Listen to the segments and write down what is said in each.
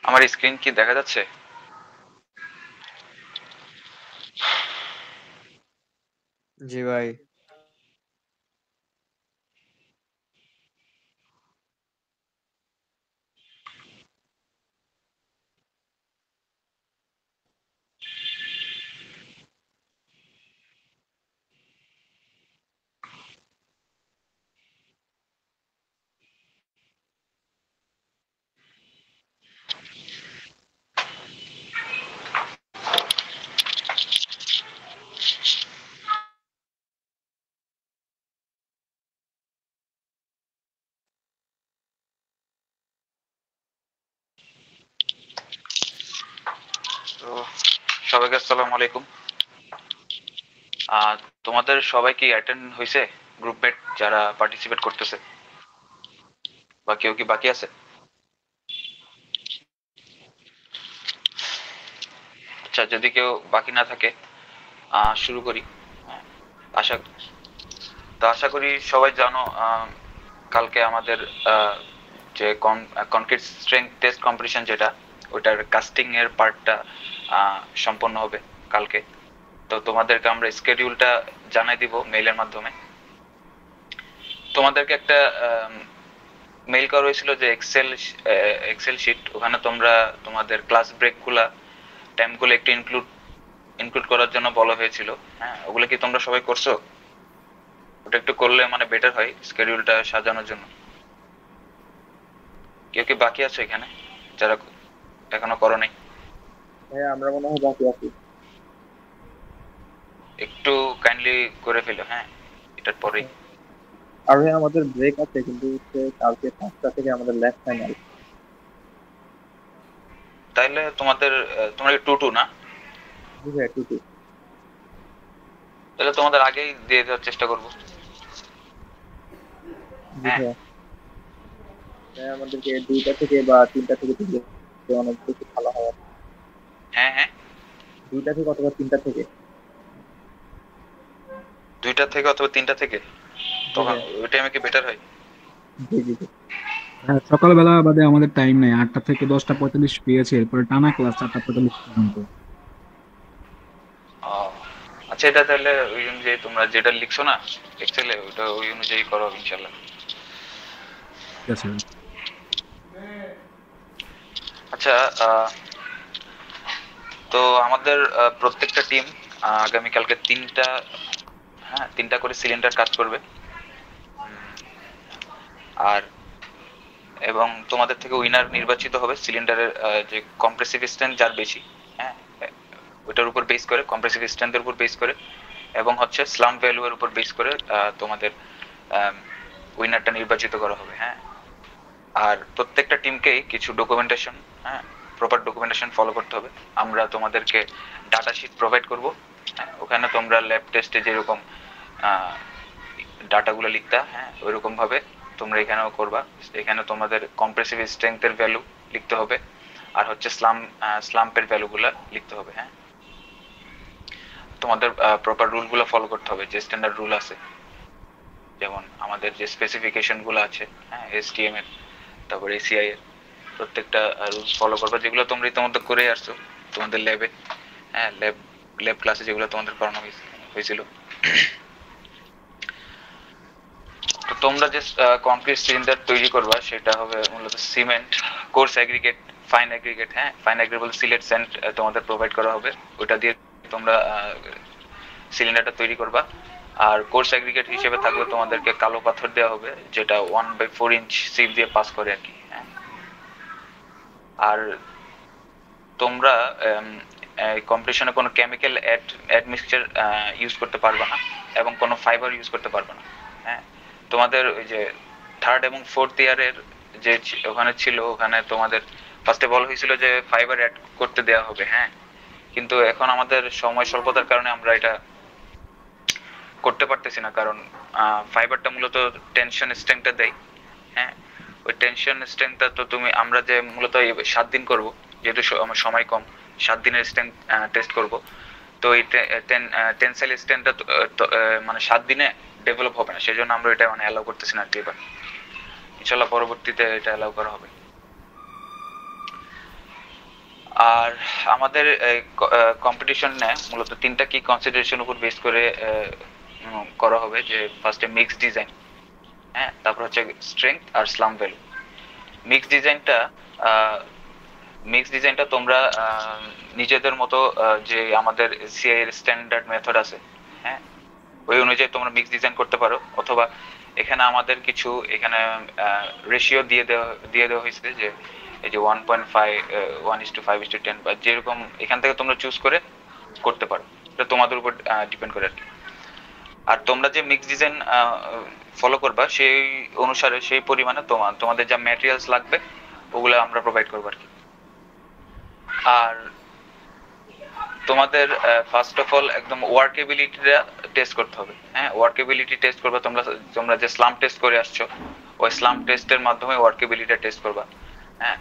আমার স্ক্রিন কি দেখা যাচ্ছে? জি ভাই। তো সবাইকে আসসালামু আলাইকুম। তোমাদের সবাই কি অ্যাটেন্ড হয়েছে? গ্রুপমেট যারা পার্টিসিপেট করতেছে, বা কেউ কি বাকি আছে? আচ্ছা, যদি কেউ বাকি না থাকে শুরু করি। হ্যাঁ, আশা আশা করি সবাই জানো, কালকে আমাদের যে কনক্রিট স্ট্রেংথ টেস্ট কম্পিটিশন, যেটা ওটার কাস্টিং এর পার্টটা সম্পন্ন হবে কালকে। তো তোমাদেরকে আমরা স্কেডিউলটা জানাই দিব মেইলের মাধ্যমে। তোমাদেরকে একটা মেইল করা হয়েছিল যে এক্সেল শিট, ওখানে তোমরা তোমাদের ক্লাস ব্রেক গুলা টাইম গুলো একটু ইনক্লুড করার জন্য বলা হয়েছিল। হ্যাঁ, ওগুলো কি তোমরা সবাই করছো? ওটা একটু করলে মানে বেটার হয় স্কেডিউলটা সাজানোর জন্য। কেউ কি বাকি আছো এখানে যারা এখনো করো নাই? হ্যাঁ, আমরা মনে হয় বাকি আছি। একটু কাইন্ডলি করে ফেলো, হ্যাঁ, এটার পরেই। আর ভাই আমাদের ব্রেক আছে, কিন্তু হচ্ছে কালকে 5টা থেকে আমাদের ল্যাব ফাইনাল। তাইলে তোমাদের তোমরা টু টু না? জি ভাই, টুটু। তাহলে তোমাদের আগেই দিয়ে দেওয়ার চেষ্টা করবো। জি হ্যাঁ, ভাই। তাই আমাদেরকে 2টা থেকে বা 3টা থেকে দিলে অনেক বেশি ভালো হয় আর কি। হ্যাঁ, হ্যাঁ, 2টা থেকে অথবা 3টা থেকে। 2টা থেকে অথবা 3টা থেকে, জি তখন ভাই। ওই টাইমে কি বেটার হয়? জি জি জি। হ্যাঁ, সকালবেলা বাদে আমাদের টাইম নেই, 8টা থেকে 10টা 45 পেয়েছে, এরপরে টানা ক্লাস 4টা 45 পর্যন্ত। ও, আচ্ছা, এটা তাহলে ওই অনুযায়ী তোমরা যেটা লিখছো না এক্সেলে, ওটা ওই অনুযায়ী করো ইনশাল্লাহ। ঠিক আছে। আচ্ছা, তো আমাদের প্রত্যেকটা টিম আগামীকালকে তিনটা, হ্যাঁ, তিনটা করে সিলিন্ডার কাজ করবে। আর এবং তোমাদের থেকে উইনার নির্বাচিত হবে সিলিন্ডারের যে কম্প্রেসিভ স্ট্রেংথ যার বেশি, হ্যাঁ, ওটার উপর বেস করে, কম্প্রেসিভ স্ট্রেংথের উপর বেস করে, এবং হচ্ছে স্লাম ভ্যালু এর উপর বেস করে তোমাদের উইনারটা নির্বাচিত করা হবে। হ্যাঁ, আর প্রত্যেকটা টিমকেই কিছু ডকুমেন্টেশন, হ্যাঁ, প্রপার ডকুমেন্টেশন ফলো করতে হবে। আমরা তোমাদেরকে ডাটা শিট প্রোভাইড করব। হ্যাঁ, ওখানে তোমরা ল্যাব টেস্টে যেরকম ডাটাগুলো লিখতা, হ্যাঁ, ওইরকম ভাবে তোমরা এখানেও করবা। এখানে তোমাদের কম্প্রেসিভ স্ট্রেংথের ভ্যালু লিখতে হবে, আর হচ্ছে স্লাম্পের ভ্যালুগুলো লিখতে হবে। হ্যাঁ, তোমাদের প্রপার রুলগুলো ফলো করতে হবে, যে স্ট্যান্ডার্ড রুল আছে, যেমন আমাদের যে স্পেসিফিকেশন গুলো আছে, হ্যাঁ, এসটিএম এর, তারপরে এসিআই এর, প্রত্যেকটা রুলস ফলো করবে, যেগুলো তোমরা ইতিমধ্যে করে আসছো তোমাদের ল্যাবে। হ্যাঁ, ল্যাব ক্লাসে যেগুলো তোমাদের করানো হয়েছিল। তো তোমরা যে কংক্রিট সিলিন্ডার তৈরি করবা সেটা হবে মূলত cement, course aggregate, fine aggregate. হ্যাঁ, ফাইন অ্যাগ্রিগেট বলতে সিলেট স্যান্ড তোমাদের প্রোভাইড করা হবে। ওটা দিয়ে তোমরা সিলিন্ডারটা তৈরি করবা। আর কোর্স অ্যাগ্রিগেট হিসেবে থাকবে তোমাদেরকে কালো পাথর দেওয়া হবে, যেটা 1/4 ইঞ্চ সিপ দিয়ে পাস করে আর কি। হ্যাঁ, আর তোমরা কম্পিটিশনে কোনো কেমিক্যাল অ্যাডমিক্সচার ইউজ করতে পারবে না, এবং কোনো ফাইবার ইউজ করতে পারবে না। হ্যাঁ, তোমাদের ওই যে থার্ড এবং ফোর্থ ইয়ারের যে ওখানে ছিল, ওখানে তোমাদের ফার্স্টে বলা হয়েছিল যে ফাইবার অ্যাড করতে দেওয়া হবে। হ্যাঁ, কিন্তু এখন আমাদের সময় স্বল্পতার কারণে আমরা এটা করতে পারতেছি না, কারণ ফাইবারটা মূলত টেনশন স্ট্রেংথটা দেয়। হ্যাঁ, ওই টেনশন স্ট্রেংথটা তো আমরা যে মূলত 7 দিন করব, যেহেতু আমার সময় কম, 7 দিনের স্ট্রেংথ টেস্ট করব। তো এই টেনসাইল স্ট্রেংথটা মানে 7 দিনে ডেভেলপ হবে না, সেই জন্য আমরা এটা মানে অ্যালাউ করতেছি না আর কি। এবার ইনশাল্লাহ পরবর্তীতে এটা অ্যালাউ করা হবে। আর আমাদের কম্পিটিশনে মূলত তিনটা কি কনসিডারেশন উপর বেস করে করা হবে, যে ফার্স্টে মিক্স ডিজাইন, হ্যাঁ, তারপর হচ্ছে স্ট্রেংথ আর স্লাম ভ্যালু। মিক্স ডিজাইনটা তোমরা নিজেদের মতো যে আমাদের সিআই এর স্ট্যান্ডার্ড মেথড আছে, হ্যাঁ, ওই অনুযায়ী তোমরা মিক্স ডিজাইন করতে পারো, অথবা এখানে আমাদের কিছু এখানে রেশিও দিয়ে দেওয়া হয়েছে, যে এই যে 1.5 1:5:10 বা যেরকম এখান থেকে তোমরা চুজ করে করতে পারো, এটা তোমাদের উপর ডিপেন্ড করে আর কি। আর তোমরা যে মিক্স ডিজাইন ফলো করবা সেই অনুসারে সেই পরিমাণে তোমাদের যা ম্যাটেরিয়ালস লাগবে ওগুলো আমরা প্রোভাইড করবো আর কি। আর তোমাদের ফার্স্ট অফ অল একদম ওয়ার্কেবিলিটিটা টেস্ট করতে হবে, হ্যাঁ, ওয়ার্কেবিলিটি টেস্ট করবে। তোমরা যে স্লাম টেস্ট করে আসছো ওই স্লাম টেস্টের মাধ্যমে ওয়ার্কেবিলিটিটা টেস্ট করবা, হ্যাঁ।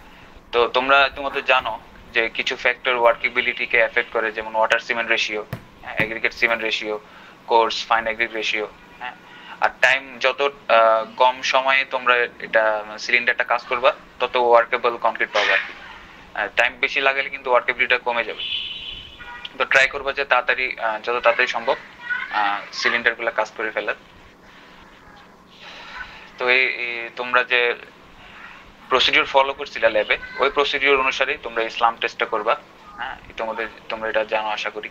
তো তোমরা ইতিমধ্যে জানো যে কিছু ফ্যাক্টর ওয়ার্কেবিলিটিকে এফেক্ট করে, যেমন water cement ratio, aggregate cement ratio, course fine aggregate ratio, হ্যাঁ। আর টাইম যত কম সময়ে তোমরা এটা সিলিন্ডারটা কাজ করবা তত ওয়ার্কেবল কংক্রিট পাবে আর কি। টাইম বেশি লাগালে কিন্তু ওয়ার্কেবিলিটিটা কমে যাবে। তো ট্রাই করবো যে তাড়াতাড়ি, যত তাড়াতাড়ি সম্ভব সিলিন্ডার গুলা কাজ করে ফেলার। তো এই তোমরা যে প্রসিডিউর ফলো করছিলে ল্যাবে, ওই প্রসিডিউর অনুসারে তোমরা ইসলাম টেস্টটা করবা, হ্যাঁ, তোমরা এটা জানো আশা করি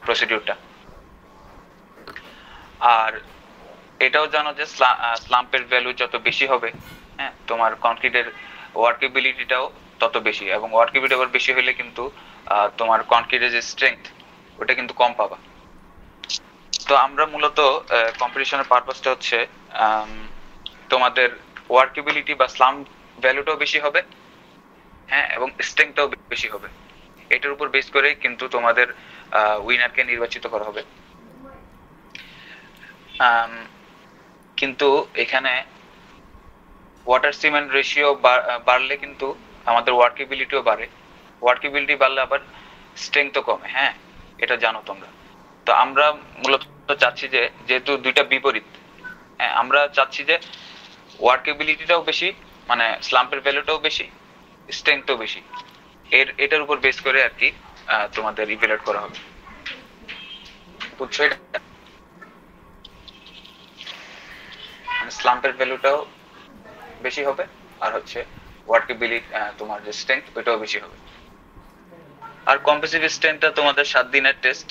প্রসিডিউরটা। আর এটাও জানো যে স্লাম্পের ভ্যালু যত বেশি হবে, হ্যাঁ, তোমার কনক্রিটের ওয়ার্কেবিলিটিটাও তত বেশি, এবং ওয়ার্কেবিলিটি আবার বেশি হলে কিন্তু তোমার কনক্রিটের যে স্ট্রেংথ ওটা কিন্তু কম পাবা। তো আমরা মূলত কম্পিটিশনের পারপাসটা হচ্ছে তোমাদের ওয়ার্কেবিলিটি বা স্লাম ভ্যালুটাও বেশি হবে, হ্যাঁ, এবং স্ট্রেংথটাও বেশি হবে। এটার উপর বেস করে কিন্তু তোমাদের উইনারকে নির্বাচিত করা হবে। কিন্তু এখানে ওয়াটার সিমেন্ট রেশিও বাড়লে কিন্তু আমাদের ওয়ার্কেবিলিটিও বাড়ে, ওয়ার্কেবিলিটি বাড়লে আবার স্ট্রেংথও কমে, হ্যাঁ, এটা জানো তোমরা। তো আমরা মূলত চাচ্ছি যে, যেহেতু দুইটা বিপরীত, হ্যাঁ, আমরা চাচ্ছি যে ওয়ার্কেবিলিটিটাও বেশি, মানে স্লাম্পের ভ্যালুটাও বেশি, স্ট্রেংথও বেশি, এটার উপর বেস করে আর কি তোমাদের ইভ্যালুয়েট করা হবে, বুঝছো? এটা স্লাম্পের ভ্যালুটাও বেশি হবে, আর হচ্ছে ওয়ার্কেবিলিটি তোমার যে স্ট্রেংথ ওইটাও বেশি হবে। আর কম্প্রেসিভ স্ট্রেংথটা তোমাদের 7 দিনের টেস্ট।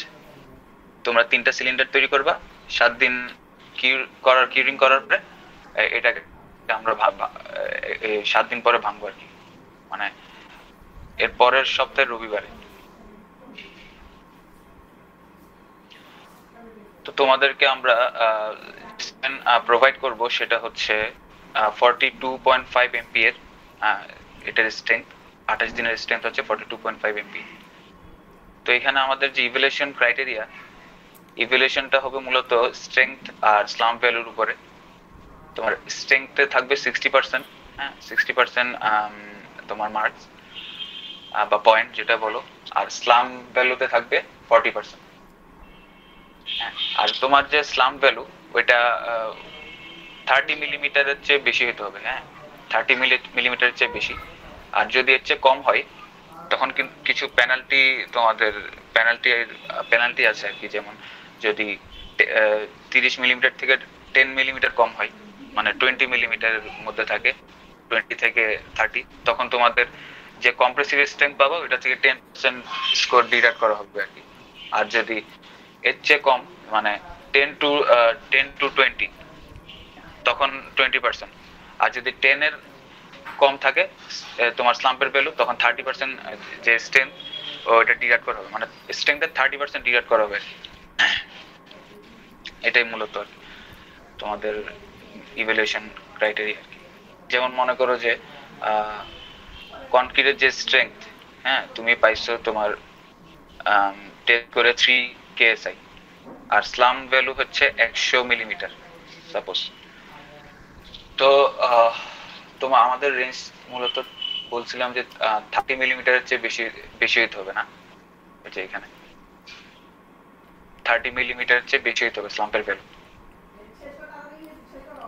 তোমরা 3টা সিলিন্ডার তৈরি করবা, 7 দিন কিউরিং করার পরে এটাকে আমরা 7 দিন পরে ভাঙবো আর কি, মানে এর পরের সপ্তাহের রবিবারে। তো তোমাদেরকে আমরা প্রোভাইড করব সেটা হচ্ছে 42.5 এমপি এর, এটার স্ট্রেংথ 28 দিনের স্ট্রেংথ হচ্ছে 42.5 এমপি। তো এখানে আমাদের যে ইভ্যালুয়েশন ক্রাইটেরিয়া, ইভ্যালুয়েশনটা হবে মূলত স্ট্রেংথ আর স্লাম ভ্যালুর উপরে। তোমার স্ট্রেংথে থাকবে 60%, হ্যাঁ, 60% তোমার মার্কস বা পয়েন্ট যেটা বলো, আর স্লাম ভ্যালুতে থাকবে 40%, হ্যাঁ। আর তোমার যে স্লাম ভ্যালু ওইটা 30 মিলিমিটারের চেয়ে বেশি হতে হবে, হ্যাঁ, 30 মিলিমিটারের চেয়ে বেশি। আর যদি এর চেয়ে কম হয় তখন কিন্তু কিছু তোমাদের পেনাল্টি আছে আর কি। যেমন যদি 30 মিলিমিটার থেকে 10 মিলিমিটার কম হয়, মানে 20 মিলিমিটারের মধ্যে থাকে, 20 থেকে 30, তখন তোমাদের যে কম্প্রেসিভ স্ট্রেংথ পাবো ওটা থেকে 10% স্কোর ডিডাক্ট করা হবে আর কি। আর যদি এর চেয়ে কম, মানে 10 to 20, তখন 20%। আর যদি 10 এর কম থাকে তোমার স্লাম্পের ভ্যালু, তখন 30% যে স্ট্রেংথ ওটা ডিডাক্ট করা হবে, মানে স্ট্রেংথের 30% ডিডাক্ট করা হবে। এটাই মূলত তোমাদের ইভ্যালুয়েশন ক্রাইটেরিয়া। যেমন মনে করো যে কনক্রিটের যে স্ট্রেংথ, হ্যাঁ, তুমি পাইছো তোমার টেস্ট করে 3 KSI, আর স্লাম ভ্যালু হচ্ছে 100 মিলিমিটার সাপোজ। তো তোমার আমাদের রেঞ্জ মূলত বলছিলাম যে 30 মিলিমিটারের চেয়ে বেশি হতে হবে না, যে এখানে 30 মিলিমিটারের চেয়ে বেশি হতে হবে স্লাম্পের ভ্যালু।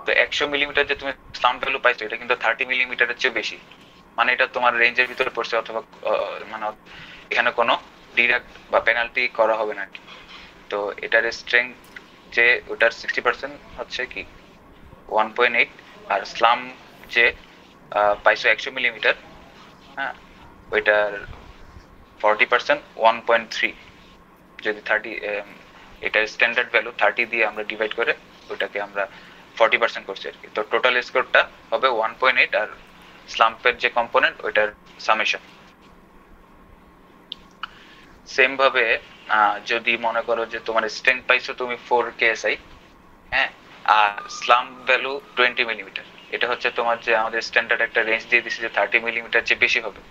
তো 100 মিলিমিটার যে তুমি স্লাম্প ভ্যালু পাইছো এটা কিন্তু 30 মিলিমিটারের চেয়ে বেশি, মানে এটা তোমার রেঞ্জের ভিতরে পড়ছে, অথবা মানে এখানে কোনো ডিডাক্ট বা পেনাল্টি করা হবে না আর কি। তো এটার স্ট্রেংথ যে ওটার 60% হচ্ছে কি 1.8, আর স্লাম যে পাইছো 100 মিলিমিটার, হ্যাঁ, ওইটার 40% 1.3। যদি 30 এটার স্ট্যান্ডার্ড ভ্যালু 30 দিয়ে আমরা ডিভাইড করে ওটাকে আমরা 40% করছি আর কি। তো টোটাল স্কোরটা হবে 1.8, আর স্লাম্পের যে কম্পোনেন্ট ওইটার সামেশন। সেম ভাবে যদি মনে করো যে তোমার স্ট্রেংথ পাইছো তুমি 4 KSI, হ্যাঁ, আর স্লাম ভ্যালু 20 মিলিমিটার, এটা হচ্ছে তোমার যে আমাদের স্ট্যান্ডার্ড একটা রেঞ্জ দিয়ে দিছে যে 30 মিলিমিটার যে বেশি হবে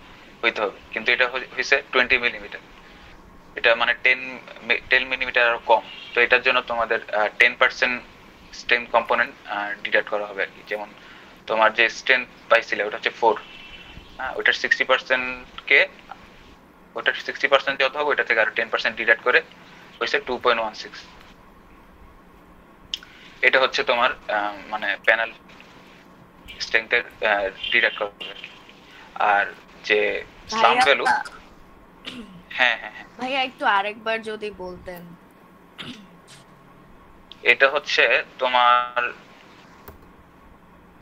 হইতে হবে, কিন্তু এটা হয়েছে 20 মিলিমিটার, এটা মানে 10 মিলিমিটার আরো কম। তো এটার জন্য তোমাদের 10% স্ট্রেংথ কম্পোনেন্ট ডিডাক্ট করা হবে আর কি। যেমন তোমার যে স্ট্রেংথ পাইছিলে ওটা হচ্ছে 4, হ্যাঁ, ওটার 60% কে ওটার 60% যত হবে ওটা থেকে আরো 10% ডিডাক্ট করে হয়েছে 2.16। এটা হচ্ছে তোমার মানে প্যানেল স্ট্রেংথের ডিডাক্ট করা হবে আর কি। আর যে স্লাম ভ্যালু, হ্যাঁ হ্যাঁ হ্যাঁ ভাইয়া একটু আরেকবার যদি বলতেন। এটা হচ্ছে তোমার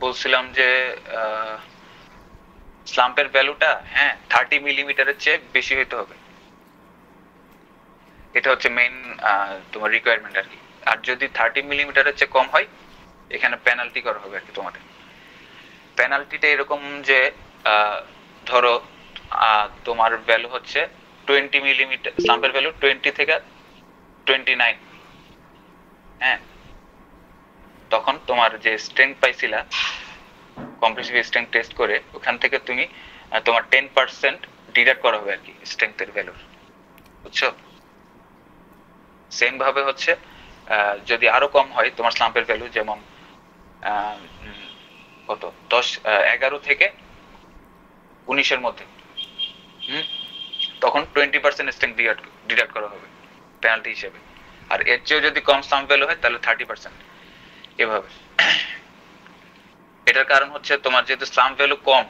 বলছিলাম যে স্লাম্পের ভ্যালুটা, হ্যাঁ, 30 মিলিমিটারের চেয়ে বেশি হইতে হবে, এটা হচ্ছে মেইন তোমার রিকোয়ারমেন্ট আর কি। আর যদি 30 মিলিমিটারের চেয়ে কম হয় এখানে পেনাল্টি করা হবে আর কি। তোমাদের পেনাল্টিটা এরকম যে ধরো তোমার ভ্যালু হচ্ছে 20 মিলিমিটার, স্লাম্পের ভ্যালু 20 থেকে 29, হ্যাঁ, তখন তোমার যে স্ট্রেংথ পাইছিলা কম্প্রেসিভ স্ট্রেংথ টেস্ট করে ওখান থেকে তুমি তোমার 10% ডিডাক্ট করা হবে আর কি স্ট্রেংথের ভ্যালুর, বুঝছো? সেম ভাবে হচ্ছে যদি আরো কম হয় তোমার স্লাম্পের ভ্যালু, যেমন কত 11 থেকে 19-এর মধ্যে, তখন 20% স্ট্রেংথ ডিডাক্ট করা হবে পেনাল্টি হিসেবে। আর এর চেয়েও যদি কম স্লাম্প ভ্যালু হয় তাহলে 30%, এভাবে। এটার কারণ হচ্ছে তোমার যেহেতু স্লাম্প ভ্যালু কম,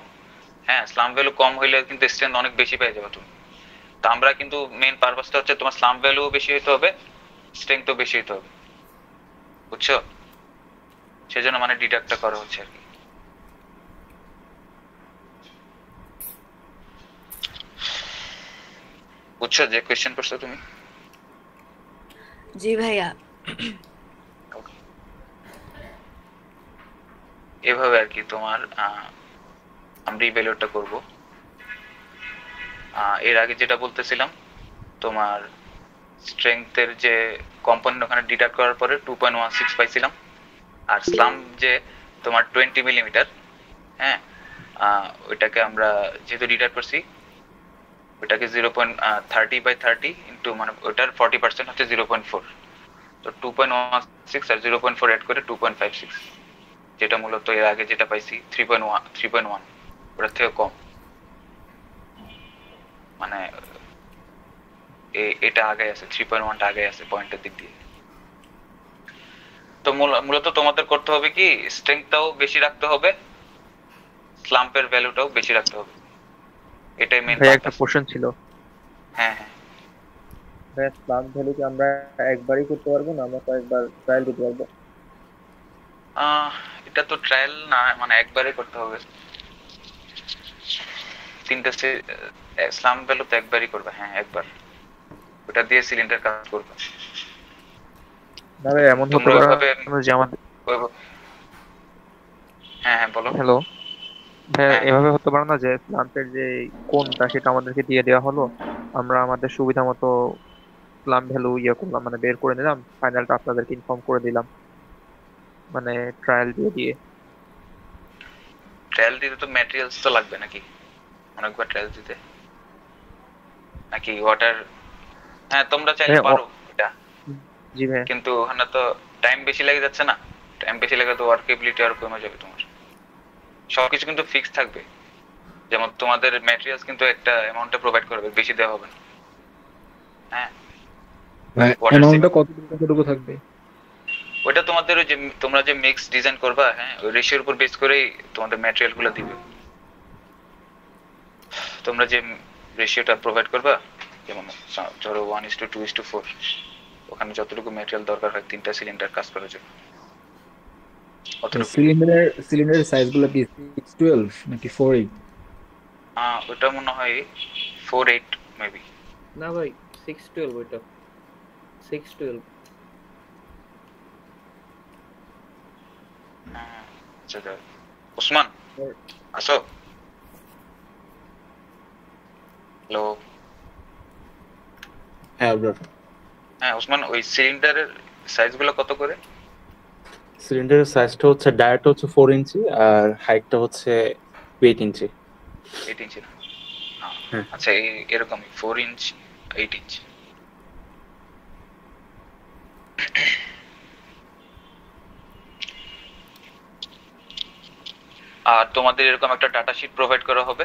হ্যাঁ, স্লাম্প ভ্যালু কম হইলে কিন্তু স্ট্রেংথ অনেক বেশি পেয়ে যাবে তুমি। তো আমরা কিন্তু মেইন পারপাসটা হচ্ছে তোমার স্লাম্প ভ্যালু বেশি হইতে হবে, স্ট্রেংথও বেশি হইতে হবে, বুঝছো? সেজন্য মানে ডিডাক্টটা করা হচ্ছে আর কি। বুঝছো যে কোশ্চেন করছো তুমি? জি ভাইয়া। এভাবে আর কি তোমার আমরা রিভ্যালুটা করব। এর আগে যেটা বলতেছিলাম তোমার স্ট্রেংথের যে কম্পোনেন্ট ওখানে ডিডাক্ট করার পরে 2.16 পাইছিলাম, আর স্লাম যে তোমার 20 মিলিমিটার, হ্যাঁ, ওইটাকে আমরা যেহেতু ডিডাক্ট করছি ওইটাকে 0.30/30 ইন্টু মানে ওটার 40% হচ্ছে 0.4, তো 2.16 আর 0.4 অ্যাড করে 2.56, যেটা মূলত এর আগে যেটা পাইছি 3.1 ওটার থেকে কম। মানে এটা আগে আছে, 3.1টা আগে আছে পয়েন্টের দিক দিয়ে। তো মূলত তোমাদের করতে হবে কি স্ট্রেংথটাও বেশি রাখতে হবে, স্লাম্পের ভ্যালুটাও বেশি রাখতে হবে, এটাই মেইন। ভাই একটা কোশ্চেন ছিল। হ্যাঁ হ্যাঁ, ভাই স্লাম ভ্যালু কি আমরা একবারই করতে পারবো না, আমরা কয়েকবার ট্রায়াল দিতে পারবো? এটা তো ট্রায়াল না, মানে একবারই করতে হবে। 3টা স্লাম্প ভ্যালু তো একবারই করবে, হ্যাঁ একবার, ওটা দিয়ে সিলিন্ডার কাজ করবে। না ভাই এমন হতে পারে যে আমাদের, হ্যাঁ হ্যাঁ বলো। হ্যালো ভাই, হ্যাঁ। এভাবে হতে পারে না যে স্লাম্পের যে কোনটা সেটা আমাদেরকে দিয়ে দেওয়া হলো, আমরা আমাদের সুবিধা মতো স্লাম্প ভ্যালু করলাম, মানে বের করে নিলাম, ফাইনালটা আপনাদেরকে ইনফর্ম করে দিলাম, মানে ট্রায়াল দিয়ে ট্রায়াল দিতে তো ম্যাটেরিয়ালস তো লাগবে নাকি অনেকবার ট্রায়াল দিতে, নাকি ওয়াটার? হ্যাঁ তোমরা চাইলে পারো এটা, জি ভাই। কিন্তু ওখানে তো টাইম বেশি লেগে যাচ্ছে না, টাইম বেশি লেগে তো ওয়ার্কেবিলিটি আর কমে যাবে তোমার। সবকিছু কিন্তু ফিক্স থাকবে, যেমন তোমাদের ম্যাটেরিয়ালস কিন্তু একটা অ্যামাউন্টে প্রোভাইড করবে, বেশি দেওয়া হবে না। হ্যাঁ, অ্যামাউন্টটা কতটুকু থাকবে? ওইটা তোমাদের ওই যে তোমরা যে মিক্স ডিজাইন করবা, হ্যাঁ, ওই রেশিওর উপর বেস করেই তোমাদের ম্যাটেরিয়াল গুলো দিবে। তোমরা যে রেশিওটা প্রোভাইড করবা, যেমন ধরো 1:2:4, ওখানে যতটুকু ম্যাটেরিয়াল দরকার হয় 3টা সিলিন্ডার কাজ করার জন্য, অতটুকু। সিলিন্ডারের সাইজ গুলো কি 612 নাকি 48? ওটা মনে হয় 4/8 মেবি। না ভাই 612, ওইটা 612। আচ্ছা ওসমান আসো। হ্যালো। হ্যাঁ ব্রো, হ্যাঁ ওসমান, ওই সিলিন্ডারের সাইজগুলো কত করে? সিলিন্ডারের সাইজটা হচ্ছে ডায়াটা হচ্ছে 4 ইঞ্চি আর হাইটটা হচ্ছে 8 ইঞ্চি। 8 ইঞ্চি না? হ্যাঁ। আচ্ছা এরকমই 4 ইঞ্চ 8 ইঞ্চ। আর তোমাদের এরকম একটা ডাটা শিট প্রোভাইড করা হবে,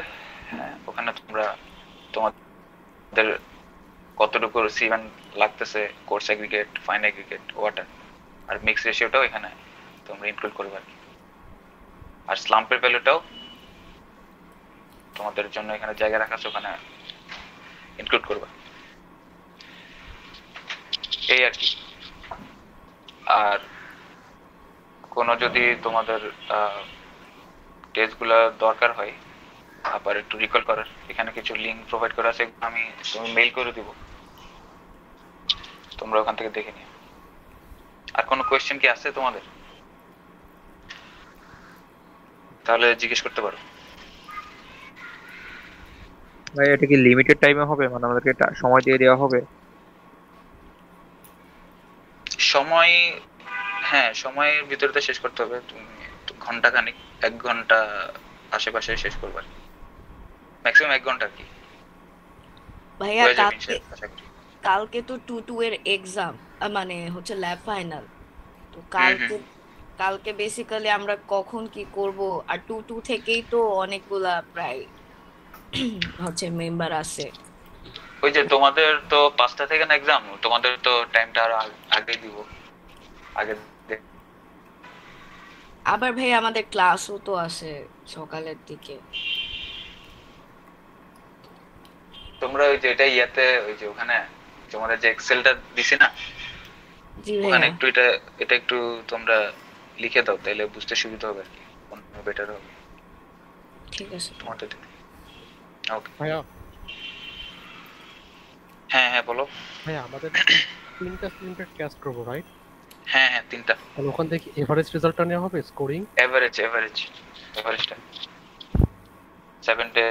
ওখানে তোমরা তোমাদের কতটুকু সিমেন্ট লাগতেছে, coarse aggregate, fine aggregate, water, আর মিক্স রেশিওটাও এখানে তোমরা ইনক্লুড করবে আর কি। আর স্লাম্পের ভ্যালুটাও তোমাদের জন্য এখানে জায়গা রাখা আছে, ওখানে ইনক্লুড করবে, এই আর কি। আর কোনো যদি তোমাদের টেস্টগুলো দরকার হয় আবার একটু রিকল করার, এখানে কিছু লিঙ্ক প্রোভাইড করা আছে, আমি মেইল করে দিব, তোমরা ওখান থেকে দেখে নিও। আর কোনো কোয়েশ্চেন কি আছে তোমাদের? তাহলে জিজ্ঞেস করতে পারো। ভাই এটা কি লিমিটেড টাইমে হবে, মানে আমাদেরকে সময় দিয়ে দেওয়া হবে? সময়, হ্যাঁ সময়ের ভিতরে তো শেষ করতে হবে, তুমি ঘন্টা খানিক, 1 ঘন্টা আশেপাশে শেষ করবে, ম্যাক্সিমাম 1 ঘন্টা আর কি ভাইয়া হয়ে যাবে কালকে আশা করি। কালকে তো 2 এর এক্সাম, মানে হচ্ছে ল্যাব ফাইনাল। তো কালকে বেসিক্যালি আমরা কখন কি করব? আর 2 থেকেই তো অনেকগুলা প্রায় হচ্ছে মেম্বার আছে। ওই যে তোমাদের তো 5টা থেকে না এক্সাম, তোমাদের তো টাইমটা আরো আগে দিব, আগে আবার ভাই আমাদের ক্লাসও তো আছে সকালের দিকে। তোমরা ওই যে এটা ইয়াতে ওই যে ওখানে তোমাদের যে এক্সেলটা দিছি না, জি ওখানে ভাইয়া, একটু এটা একটু তোমরা লিখে দাও, তাহলে বুঝতে সুবিধা হবে আর কি, বেটার হবে ঠিক আছে। তোমাদের দিকে। ওকে ভাইয়া হ্যাঁ হ্যাঁ বলো। ভাইয়া আমাদের 3টা সিলিন্ডার টেস্ট করবো, রাইট? হ্যাঁ হ্যাঁ 3টা। তাহলে ওখান থেকে এভারেজ রেজাল্টটা নেওয়া হবে, স্কোরিং। এভারেজটা 7 ডে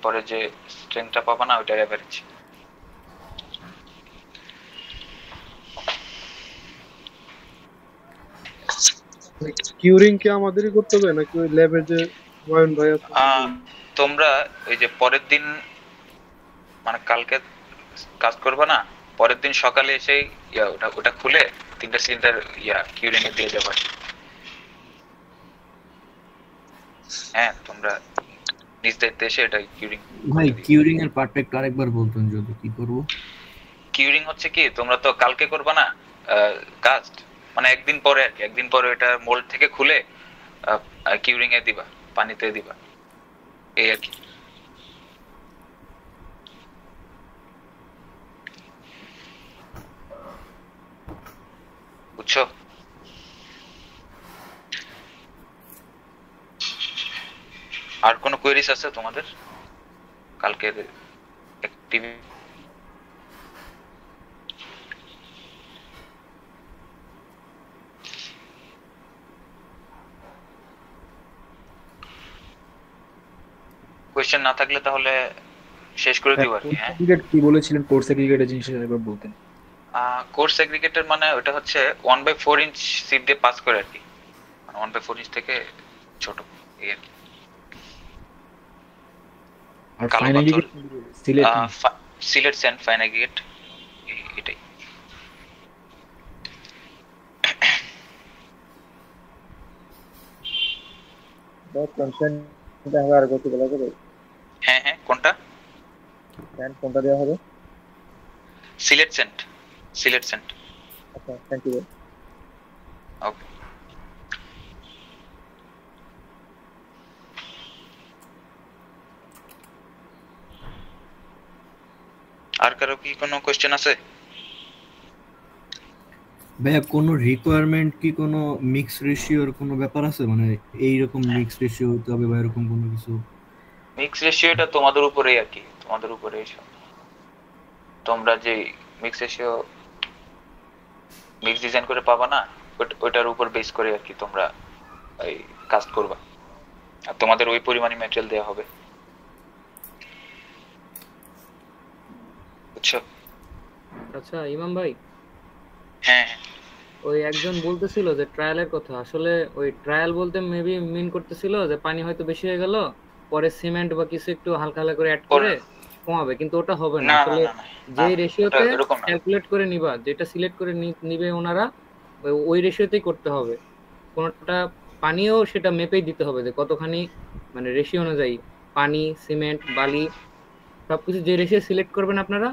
পরে যে স্ট্রেংথটা পাবা না, ওইটার এভারেজ। কিউরিং কি আমাদেরই করতে হবে নাকি ওই ল্যাবে যে নয়ন ভাই আছে? তোমরা ওই যে পরের দিন, মানে কালকে কাজ করবে না, পরের দিন সকালে এসে ওটা খুলে 3টা সিলিন্ডার কিউরিং এ দিয়ে যাবে। হ্যাঁ তোমরা নিজ দায়িত্বে এসে এটা কিউরিং। ভাই কিউরিং এর পার্টটা একটু আরেকবার বলতেন যদি, কি করব? কিউরিং হচ্ছে কি, তোমরা তো কালকে করবে না কাস্ট, মানে একদিন পরে আর কি, একদিন পরে এটা মোল্ড থেকে খুলে কিউরিং এ দিবা, পানিতে দিবা, এই আর কি। বুঝছো? আর কোনো কোয়েরিজ আছে তোমাদের কালকের অ্যাক্টিভিটি? কোয়েশ্চেন না থাকলে তাহলে শেষ করে দিব আর কি। হ্যাঁ কি বলেছিলেন কোর্স এগ্রিগেটের জিনিসটা একবার বলতেন? কোর্স এগ্রিগেটের মানে ওটা হচ্ছে 1/4 ইঞ্চ সিট দিয়ে পাস করে আর কি, 1/4 ইঞ্চ থেকে ছোট, এই আর কি। আর কালো ফাইন পাথর, aggregate silt silt sand fine aggregate, এটাই। আর কত বলা যাবে? হ্যাঁ হ্যাঁ কোনটা? কোনটা দেওয়া হবে? সিলেট স্যান্ড। আচ্ছা থ্যাংক ইউ। ওকে। আরো কি কোনো কোশ্চেন আছে? ভাইয়া কোনো রিকোয়ারমেন্ট কি কোনো মিক্স রেশিওর কোনো ব্যাপার আছে, মানে এইরকম মিক্স রেশিও হতে হবে বা এরকম কোনো কিছু? মিক্স রেশিওটা তোমাদের উপরেই আর কি, তোমাদের উপরেই সব। তোমরা যে মিক্স রেশিও মিক্স ডিজাইন করে পাবা না, ওইটার উপর বেস করে আর কি তোমরা এই কাস্ট করবা, আর তোমাদের ওই পরিমাণে ম্যাটেরিয়াল দেওয়া হবে, বুঝছো? আচ্ছা ইমাম ভাই, হ্যাঁ ওই একজন বলতেছিল যে ট্রায়ালের কথা, আসলে ওই ট্রায়াল বলতে মেবি মিন করতেছিল যে পানি হয়তো বেশি হয়ে গেল, পরে সিমেন্ট বা কিছু একটু হালকা হালকা করে অ্যাড করে কমাবে, কিন্তু ওটা হবে না। না না আসলে না না, যে রেশিওতে এরকম না। ক্যালকুলেট করে নিবা, যেটা সিলেক্ট করে নিবে ওনারা, ওই রেশিওতেই করতে হবে। কোনটা পানিও সেটা মেপেই দিতে হবে যে কতখানি, মানে রেশিও অনুযায়ী পানি, সিমেন্ট, বালি সবকিছু যে রেশিও সিলেক্ট করবেন আপনারা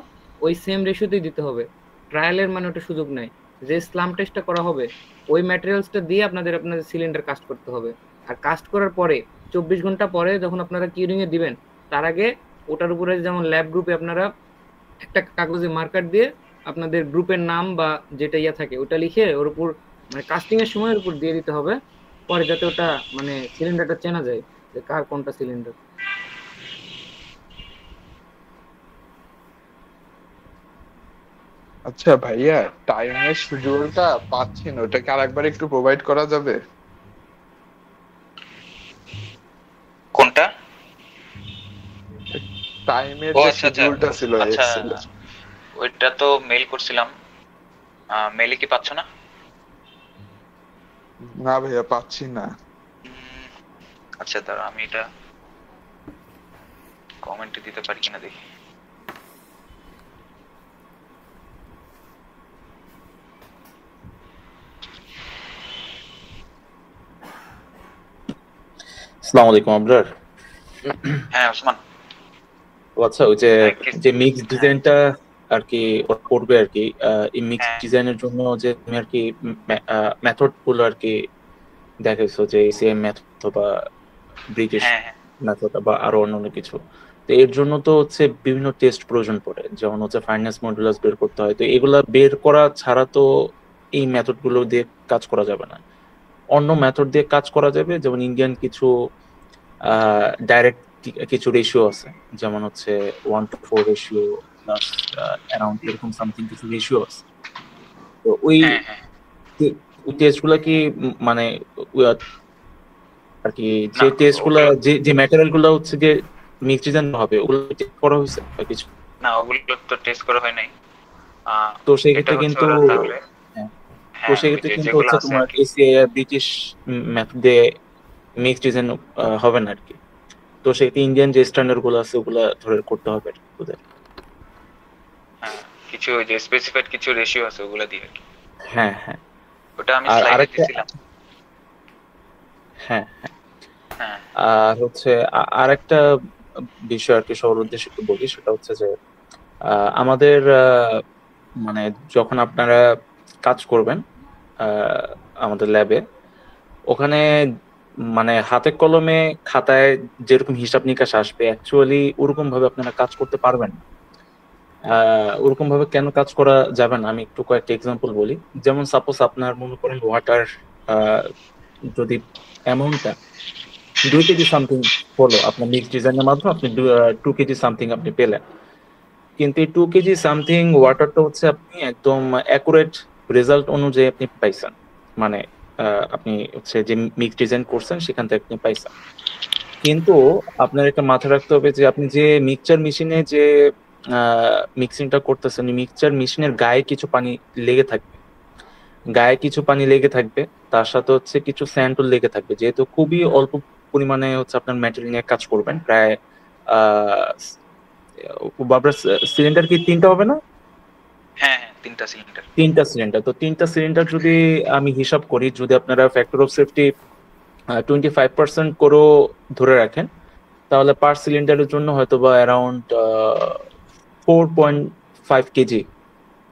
ওই সেম রেশিওতেই দিতে হবে। ট্রায়ালের মানে ওটা সুযোগ নাই। যে স্লাম টেস্টটা করা হবে ওই ম্যাটেরিয়ালসটা দিয়ে আপনাদের সিলিন্ডার কাস্ট করতে হবে। আর কাস্ট করার পরে 24 ঘন্টা পরে যখন আপনারা কিউরিং এ দিবেন, তার আগে ওটার উপরে যেমন ল্যাব গ্রুপে আপনারা একটা কাগজে মার্কার দিয়ে আপনাদের গ্রুপের নাম বা যেটা ইয়া থাকে ওটা লিখে ওর উপর, মানে কাস্টিং এর সময় ওর উপর দিয়ে দিতে হবে, পরে যাতে ওটা মানে সিলিন্ডারটা চেনা যায় যে কার কোনটা সিলিন্ডার। আচ্ছা ভাইয়া, টাইমের শিডিউলটা পাচ্ছি না, ওটাকে আরেকবার একটু প্রোভাইড করা যাবে? কোনটা? টাইমের ও যে আচ্ছা আচ্ছা শিডিউলটা ছিল আচ্ছা, এক্সেলে। ওইটা তো মেইল করছিলাম, মেইলে কি পাচ্ছ না? না ভাইয়া, পাচ্ছি না। আচ্ছা দাঁড়া, আমি এটা কমেন্টে দিতে পারি কিনা দেখি। আসসালামু আলাইকুম আবরার। হ্যাঁ ওসমান। আচ্ছা, ওই যে মিক্স ডিজাইনটা আর কি ওরা করবে আর কি, এই মিক্স ডিজাইনের জন্য যে তুমি আর কি মেথড গুলো আর কি দেখাইছো, যে এসিএম মেথড বা ব্রিটিশ মেথড বা আরো অন্যান্য কিছু, তো এর জন্য তো হচ্ছে বিভিন্ন টেস্ট প্রয়োজন পড়ে, যেমন হচ্ছে ফাইনান্স মডুলাস বের করতে হয়। তো এগুলা বের করা ছাড়া তো এই মেথড গুলো দিয়ে কাজ করা যাবে না, অন্য মেথড দিয়ে কাজ করা যাবে। যেমন ইন্ডিয়ান কিছু ডাইরেক্ট কিছু রেশিও আছে, যেমন হচ্ছে 1:4 রেশিও প্লাস অ্যারাউন্ড এরকম সামথিং কিছু রেশিও আছে। তো ওই টেস্টগুলো কি মানে আর কি যে টেস্টগুলো যে ম্যাটেরিয়াল গুলো হচ্ছে যে মিক্স ডিজাইন হবে ওগুলো টেস্ট করা হয়েছে বা কিছু? না, ওগুলো তো টেস্ট করা হয় নাই। তো সেক্ষেত্রে কিন্তু হচ্ছে তোমার এসিআই ব্রিটিশ মেথডে মিক্স ডিজাইন হবে না আর কি। তো সেক্ষেত্রে ইন্ডিয়ান যে স্ট্যান্ডার্ড গুলো আছে ওগুলো ধরে করতে হবে ওদের। হ্যাঁ, কিছু যে স্পেসিফাইড কিছু রেশিও আছে ওগুলো দিয়ে আর কি। হ্যাঁ হ্যাঁ, ওটা আমি স্লাইডে দিছিলাম। হ্যাঁ হ্যাঁ, আর হচ্ছে আরেকটা বিষয় আর কি সবার উদ্দেশ্যে একটু বলি, সেটা হচ্ছে যে আমাদের মানে যখন আপনারা কাজ করবেন আমাদের ল্যাবে, ওখানে মানে হাতে কলমে খাতায় যেরকম হিসাব নিকাশ আসবে অ্যাকচুয়ালি ওরকম ভাবে আপনারা কাজ করতে পারবেন না। ওরকম ভাবে কেন কাজ করা যাবে না আমি একটু কয়েকটা এক্সাম্পল বলি। যেমন সাপোজ আপনার মনে করেন ওয়াটার যদি অ্যামাউন্টটা 2 কেজি সামথিং হলো, আপনার মিক্স ডিজাইনের মাধ্যমে আপনি 2 কেজি সামথিং আপনি পেলেন, কিন্তু এই 2 কেজি সামথিং ওয়াটারটা হচ্ছে আপনি একদম অ্যাকুরেট রেজাল্ট অনুযায়ী আপনি পাইছেন, মানে আপনি হচ্ছে যে মিক্স ডিজাইন করছেন সেখান থেকে আপনি পাইছেন। কিন্তু আপনার একটা মাথায় রাখতে হবে যে আপনি যে মিক্সচার মেশিনে যে মিক্সিংটা করতেছেন, মিক্সচার মেশিনের গায়ে কিছু পানি লেগে থাকবে, তার সাথে হচ্ছে কিছু স্যান্ডও লেগে থাকবে। যেহেতু খুবই অল্প পরিমাণে হচ্ছে আপনার ম্যাটেরিয়াল নিয়ে কাজ করবেন, প্রায় সিলিন্ডার কি 3টা হবে না? হ্যাঁ 3টা সিলিন্ডার। 3টা সিলিন্ডার, তো 3টা সিলিন্ডার যদি আমি হিসাব করি, যদি আপনারা ফ্যাক্টর অফ সেফটি 25% করে ধরে রাখেন, তাহলে পার সিলিন্ডারের জন্য হয়তো বা অ্যারাউন্ড 4.5 কেজি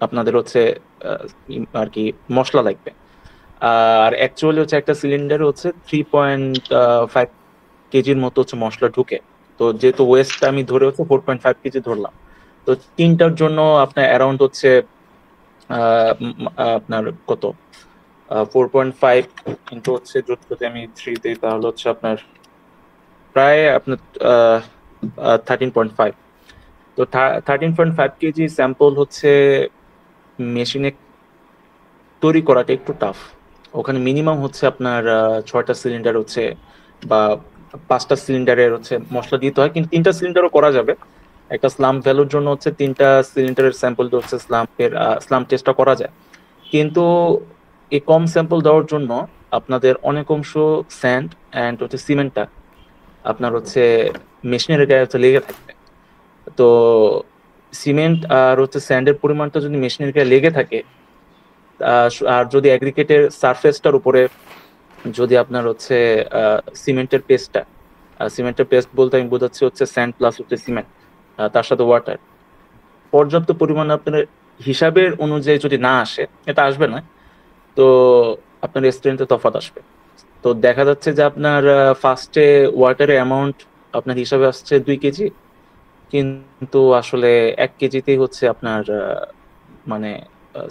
আপনাদের হচ্ছে আর কি মশলা লাগবে। আর অ্যাকচুয়ালি হচ্ছে একটা সিলিন্ডার হচ্ছে 3.5 কেজির মতো হচ্ছে মশলা ঢুকে। তো যেহেতু ওয়েস্ট আমি ধরে হচ্ছে 4.5 কেজি ধরলাম, তো তিনটার জন্য আপনার অ্যারাউন্ড হচ্ছে আপনার কত 4.5 ইন্টু হচ্ছে যদি আমি 3 দিই তাহলে হচ্ছে আপনার প্রায় আপনার 13.5। তো 13.5 কেজি স্যাম্পল হচ্ছে মেশিনে তৈরি করাটা একটু টাফ। ওখানে মিনিমাম হচ্ছে আপনার 6টা সিলিন্ডার হচ্ছে বা 5টা সিলিন্ডারের হচ্ছে মশলা দিতে হয়, কিন্তু 3টা সিলিন্ডারও করা যাবে। একটা স্লাম ভ্যালুর জন্য হচ্ছে 3টা সিলিন্ডারের স্যাম্পল হচ্ছে স্লাম টেস্টটা করা যায়, কিন্তু এই কম স্যাম্পল দেওয়ার জন্য আপনাদের অনেক অংশ স্যান্ড অ্যান্ড হচ্ছে সিমেন্টটা আপনার হচ্ছে মেশিনের গায়ে হচ্ছে লেগে থাকবে। তো সিমেন্ট আর হচ্ছে স্যান্ডের পরিমাণটা যদি মেশিনের গায়ে লেগে থাকে আর যদি অ্যাগ্রিগেটের সারফেসটার উপরে যদি আপনার হচ্ছে সিমেন্টের পেস্ট বলতে আমি বোঝাচ্ছি হচ্ছে স্যান্ড প্লাস হচ্ছে সিমেন্ট তার সাথে ওয়াটার পর্যাপ্ত পরিমাণে আপনার হিসাবের অনুযায়ী যদি না আসে, এটা আসবে না, তো আপনার স্ট্রেন্থে তফাৎ আসবে। তো দেখা যাচ্ছে যে আপনার ফার্স্টে ওয়াটারের অ্যামাউন্ট আপনার হিসাবে আসছে 2 কেজি, কিন্তু আসলে 1 কেজিতেই হচ্ছে আপনার মানে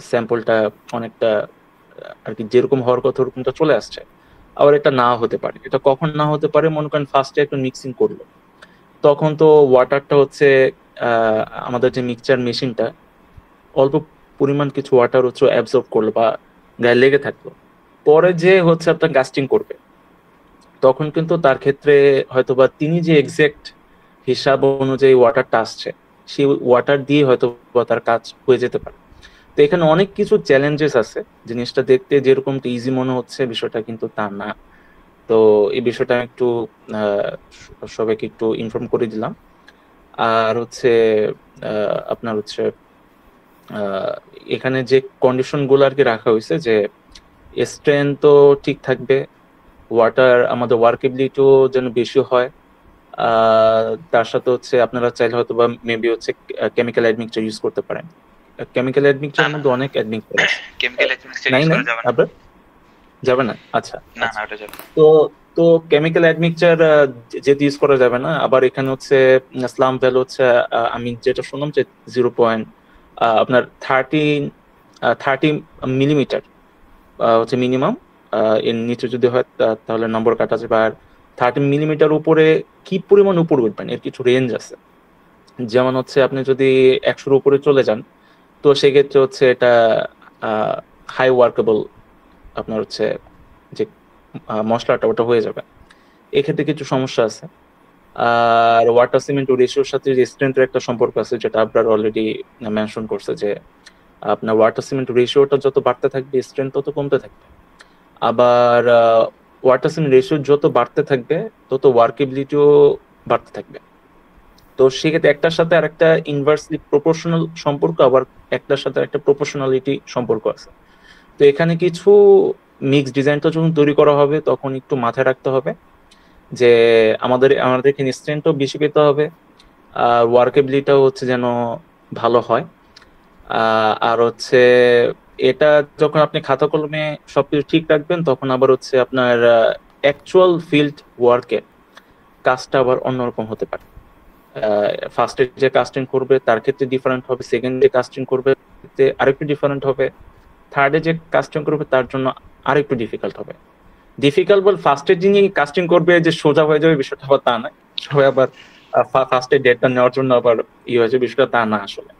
স্যাম্পলটা অনেকটা আর কি যেরকম হওয়ার কথা ওরকমটা চলে আসছে। আবার এটা না হতে পারে। এটা কখন না হতে পারে, মনে করেন ফার্স্টে একটু মিক্সিং করলো, তখন তো ওয়াটারটা হচ্ছে আমাদের যে মিক্সচার মেশিনটা অল্প পরিমাণ কিছু ওয়াটার হচ্ছে অ্যাবজর্ব করলো বা গায়ে লেগে থাকলো, পরে যে হচ্ছে আপনার কাস্টিং করবে তখন কিন্তু তার ক্ষেত্রে হয়তোবা তিনি যে এক্সাক্ট হিসাব অনুযায়ী ওয়াটারটা আসছে সেই ওয়াটার দিয়ে হয়তো তার কাজ হয়ে যেতে পারে। তো এখানে অনেক কিছু চ্যালেঞ্জেস আছে, জিনিসটা দেখতে যেরকমটা ইজি মনে হচ্ছে বিষয়টা কিন্তু তা না। তো এই বিষয়টা আমি একটু সবাইকে একটু ইনফর্ম করে দিলাম। আর হচ্ছে আপনার হচ্ছে এখানে যে কন্ডিশন গুলো আর কি রাখা হয়েছে যে স্ট্রেন্থ তো ঠিক থাকবে, ওয়াটার আমাদের ওয়ার্কেবিলিটিও যেন বেশি হয়, তার সাথে হচ্ছে আপনারা চাইলে হয়তো বা মেবি হচ্ছে কেমিক্যাল অ্যাডমিক্সচার ইউজ করতে পারেন। কেমিক্যাল অ্যাডমিক্সচারের মধ্যে অনেক অ্যাডমিক্সচার আছে। কেমিক্যাল অ্যাডমিক্সচার নাই ইউজ নাই করা যাবে না। আবার যাবে না? আচ্ছা না না, ওটা যাবে না। তো কেমিক্যাল অ্যাডমিক্সচার যেহেতু ইউজ করা যাবে না, আবার এখানে হচ্ছে স্লাম ভ্যালু হচ্ছে আমি যেটা শুনলাম যে 0. আপনার 30 মিলিমিটার হচ্ছে মিনিমাম, এর নিচে যদি হয় তাহলে নম্বর কাটা যাবে। আর 30 মিলিমিটার উপরে কি পরিমাণ উপর উঠবেন এর কিছু রেঞ্জ আছে, যেমন হচ্ছে আপনি যদি 100-র উপরে চলে যান তো সেক্ষেত্রে হচ্ছে এটা হাই ওয়ার্কেবল আপনার হচ্ছে যে মশলাটা ওটা হয়ে যাবে, এক্ষেত্রে কিছু সমস্যা আছে। আর ওয়াটার সিমেন্ট রেশিওর সাথে স্ট্রেন্থের একটা সম্পর্ক আছে, যেটা আপনার অলরেডি মেনশন করছে যে আপনার ওয়াটার সিমেন্ট রেশিওটা যত বাড়তে থাকবে স্ট্রেন্থ তত কমতে থাকবে। আবার ওয়াটার সিমেন্ট রেশিও যত বাড়তে থাকবে তত ওয়ার্কেবিলিটিও বাড়তে থাকবে। তো সেক্ষেত্রে একটার সাথে আর একটা ইনভার্সলি প্রপোর্শনাল সম্পর্ক, আবার একটার সাথে একটা প্রপোর্শনালিটি সম্পর্ক আছে। তো এখানে কিছু মিক্স ডিজাইনটা যখন তৈরি করা হবে তখন একটু মাথায় রাখতে হবে যে আমাদের এখানে স্ট্রেন্থও বেশি পেতে হবে, আর ওয়ার্কেবিলিটিও হচ্ছে যেন ভালো হয়। আর হচ্ছে এটা যখন আপনি খাতা কলমে সবকিছু ঠিক রাখবেন তখন আবার হচ্ছে আপনার অ্যাকচুয়াল ফিল্ড ওয়ার্কে কাজটা আবার অন্যরকম হতে পারে। ফার্স্টে যে কাস্টিং করবে তার ক্ষেত্রে ডিফারেন্ট হবে, সেকেন্ডে কাস্টিং করবে আরেকটু ডিফারেন্ট হবে, থার্ডে যে কাস্টিং করবে তার জন্য আরেকটু ডিফিকাল্ট হবে। ডিফিকাল্ট বল ফার্স্টে যিনি কাস্টিং করবে যে সোজা হয়ে যাবে বিষয়টা আবার তা না, সবাই আবার ফার্স্টে ডেটটা নেওয়ার জন্য আবার হয়ে যাবে বিষয়টা তা না, আসলে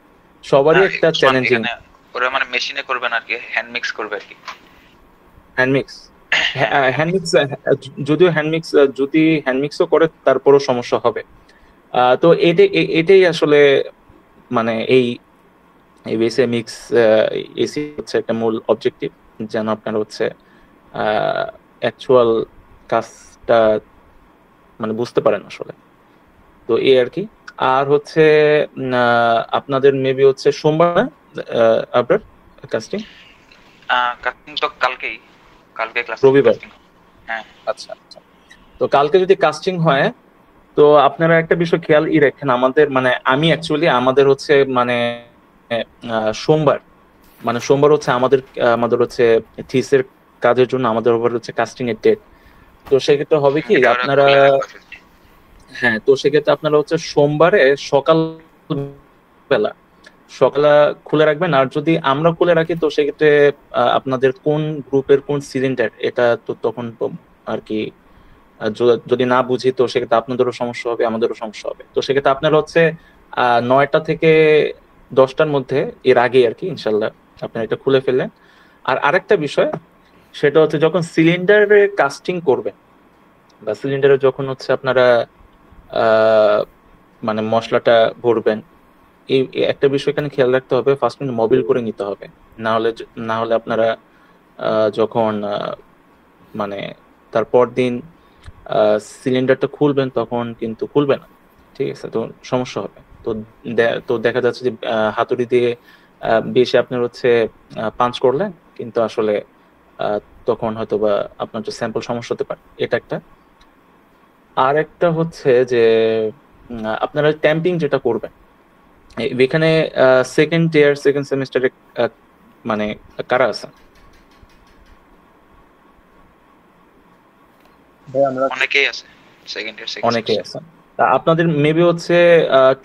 সবারই একটা চ্যালেঞ্জিং। ওরা মানে মেশিনে করবে না আর কি, হ্যান্ড মিক্স করবে আর কি। হ্যান্ডমিক্স যদিও যদি হ্যান্ডমিক্সও করে তারপরও সমস্যা হবে। তো এটাই আসলে মানে এই বেসে মিক্স এসি হচ্ছে একটা মূল অবজেক্টিভ, যেন আপনারা হচ্ছে অ্যাকচুয়াল কাজটা মানে বুঝতে পারেন আসলে। তো এই আর কি। আর হচ্ছে আপনাদের মেবি হচ্ছে সোমবার আপনার কাস্টিং তো কালকে ক্লাস, রবিবার। হ্যাঁ আচ্ছা আচ্ছা। তো কালকে যদি কাস্টিং হয় তো আপনারা একটা বিষয় খেয়াল রাখেন, আমি অ্যাকচুয়ালি আমাদের হচ্ছে সোমবার হচ্ছে আমাদের হচ্ছে থিসের কাজের জন্য আমাদের ওপর হচ্ছে কাস্টিং এর ডেট। তো সেক্ষেত্রে হবে কি আপনারা, হ্যাঁ, তো সেক্ষেত্রে আপনারা হচ্ছে সোমবারে সকাল সকালবেলা খুলে রাখবেন। আর যদি আমরা খুলে রাখি তো সেক্ষেত্রে আপনাদের কোন গ্রুপের কোন সিলিন্ডার এটা তো তখন তো আর কি যদি না বুঝি তো সেক্ষেত্রে আপনাদেরও সমস্যা হবে, আমাদেরও সমস্যা হবে। তো সেক্ষেত্রে আপনারা হচ্ছে 9টা থেকে 10টার মধ্যে এর আগে আর কি ইনশাল্লাহ আপনারা এটা খুলে ফেললেন। আর আরেকটা বিষয় সেটা হচ্ছে যখন সিলিন্ডারে কাস্টিং করবেন বা সিলিন্ডারে যখন হচ্ছে আপনারা মানে মশলাটা ভরবেন, এই একটা বিষয় এখানে খেয়াল রাখতে হবে, ফার্স্ট কিন্তু মোবিল করে নিতে হবে, না হলে আপনারা যখন মানে তারপর দিন সিলিন্ডারটা খুলবেন তখন কিন্তু খুলবে না, ঠিক আছে? তো সমস্যা হবে। তো দেখা যাচ্ছে যে হাতুড়ি দিয়ে বেশি আপনার হচ্ছে পাঞ্চ করলেন, কিন্তু আসলে তখন হয়তো বা আপনার যে স্যাম্পল সমস্যা হতে পারে, এটা একটা। আর একটা হচ্ছে যে আপনারা ট্যাম্পিং যেটা করবেন এখানে সেকেন্ড সেমিস্টারে মানে কারা আছেন? অনেকেই আছে সেকেন্ড ইয়ার অনেকেই আছে। আপনাদের মেবি হচ্ছে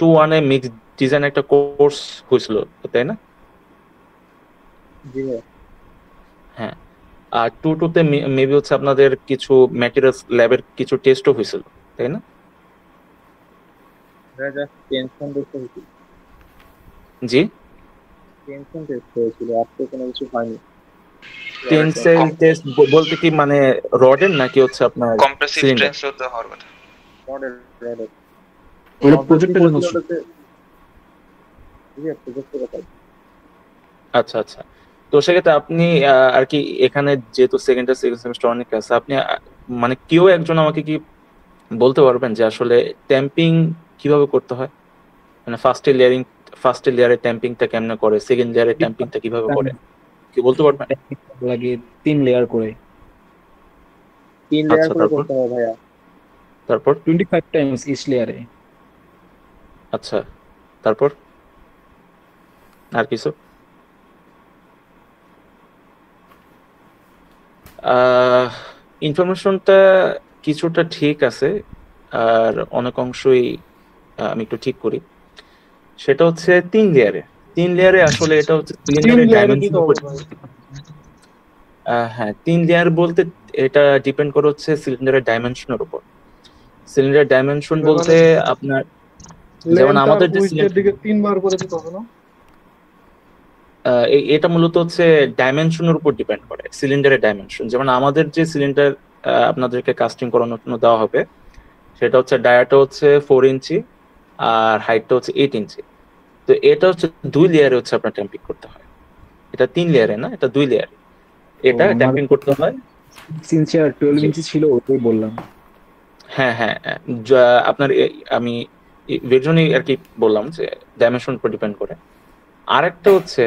2-1 এ মিক্স ডিজাইন একটা কোর্স হয়েছিল তাই না? হ্যাঁ। আর 2-2 তে মেবি হচ্ছে আপনাদের কিছু ম্যাটেরিয়ালস ল্যাবের কিছু টেস্টও হয়েছিল তাই না? জি, টেনসাইল টেস্ট বলতে কি মানে রডের নাকি হচ্ছে আপনার কম্প্রেসিভ টেন্স হতে হওয়ার কথা? ওটা প্রজেক্টের জন্য। আচ্ছা আচ্ছা। তো সেক্ষেত্রে আপনি আর কি এখানে যেহেতু সেকেন্ড সেমিস্টার অনেক আছে, আপনি মানে কেউ একজন আমাকে কি বলতে পারবেন যে আসলে ট্যাম্পিং কিভাবে করতে হয়? মানে ফার্স্ট লেয়ারে ট্যাম্পিংটা কেমনে করে, সেকেন্ড লেয়ারে ট্যাম্পিংটা কিভাবে করে কি বলতে পারবেন? লাগে 3 লেয়ার করে। 3 লেয়ার করে করতে হবে ভাইয়া। তারপর 25 টাইমস ইচ লেয়ারে। আচ্ছা, তারপর আর কিছু? ইনফরমেশনটা কিছুটা ঠিক আছে, আর অনেক অংশই আমি একটু ঠিক করি। সেটা হচ্ছে 3 লেয়ারে আসলে এটা হচ্ছে সিলিন্ডারের ডাইমেনশন। হ্যাঁ, 3 লেয়ার বলতে এটা ডিপেন্ড করে হচ্ছে সিলিন্ডারের ডাইমেনশনের উপর। সিলিন্ডারের ডাইমেনশন বলতে আপনার যেমন আমাদের যে দিকে 3 বার করে দিতে হবে না? এটা মূলত হচ্ছে ডাইমেনশনের উপর ডিপেন্ড করে, সিলিন্ডারের ডাইমেনশন। যেমন আমাদের যে সিলিন্ডার আপনাদেরকে কাস্টিং করানোর জন্য দেওয়া হবে সেটা হচ্ছে ডায়াটা হচ্ছে 4 ইঞ্চি আর হাইটটা হচ্ছে 8 ইঞ্চি। তো এটা হচ্ছে 2 লেয়ারে হচ্ছে আপনার ট্যাম্পিং করতে হয়। এটা 3 লেয়ারে না, এটা 2 লেয়ারে এটা ট্যাম্পিং করতে হয়। সিনসিয়ার 12 ইঞ্চি ছিল ওটাই বললাম। হ্যাঁ হ্যাঁ, আপনার আমি এর আর কি বললাম যে ডাইমেনশন উপর ডিপেন্ড করে। আরেকটা হচ্ছে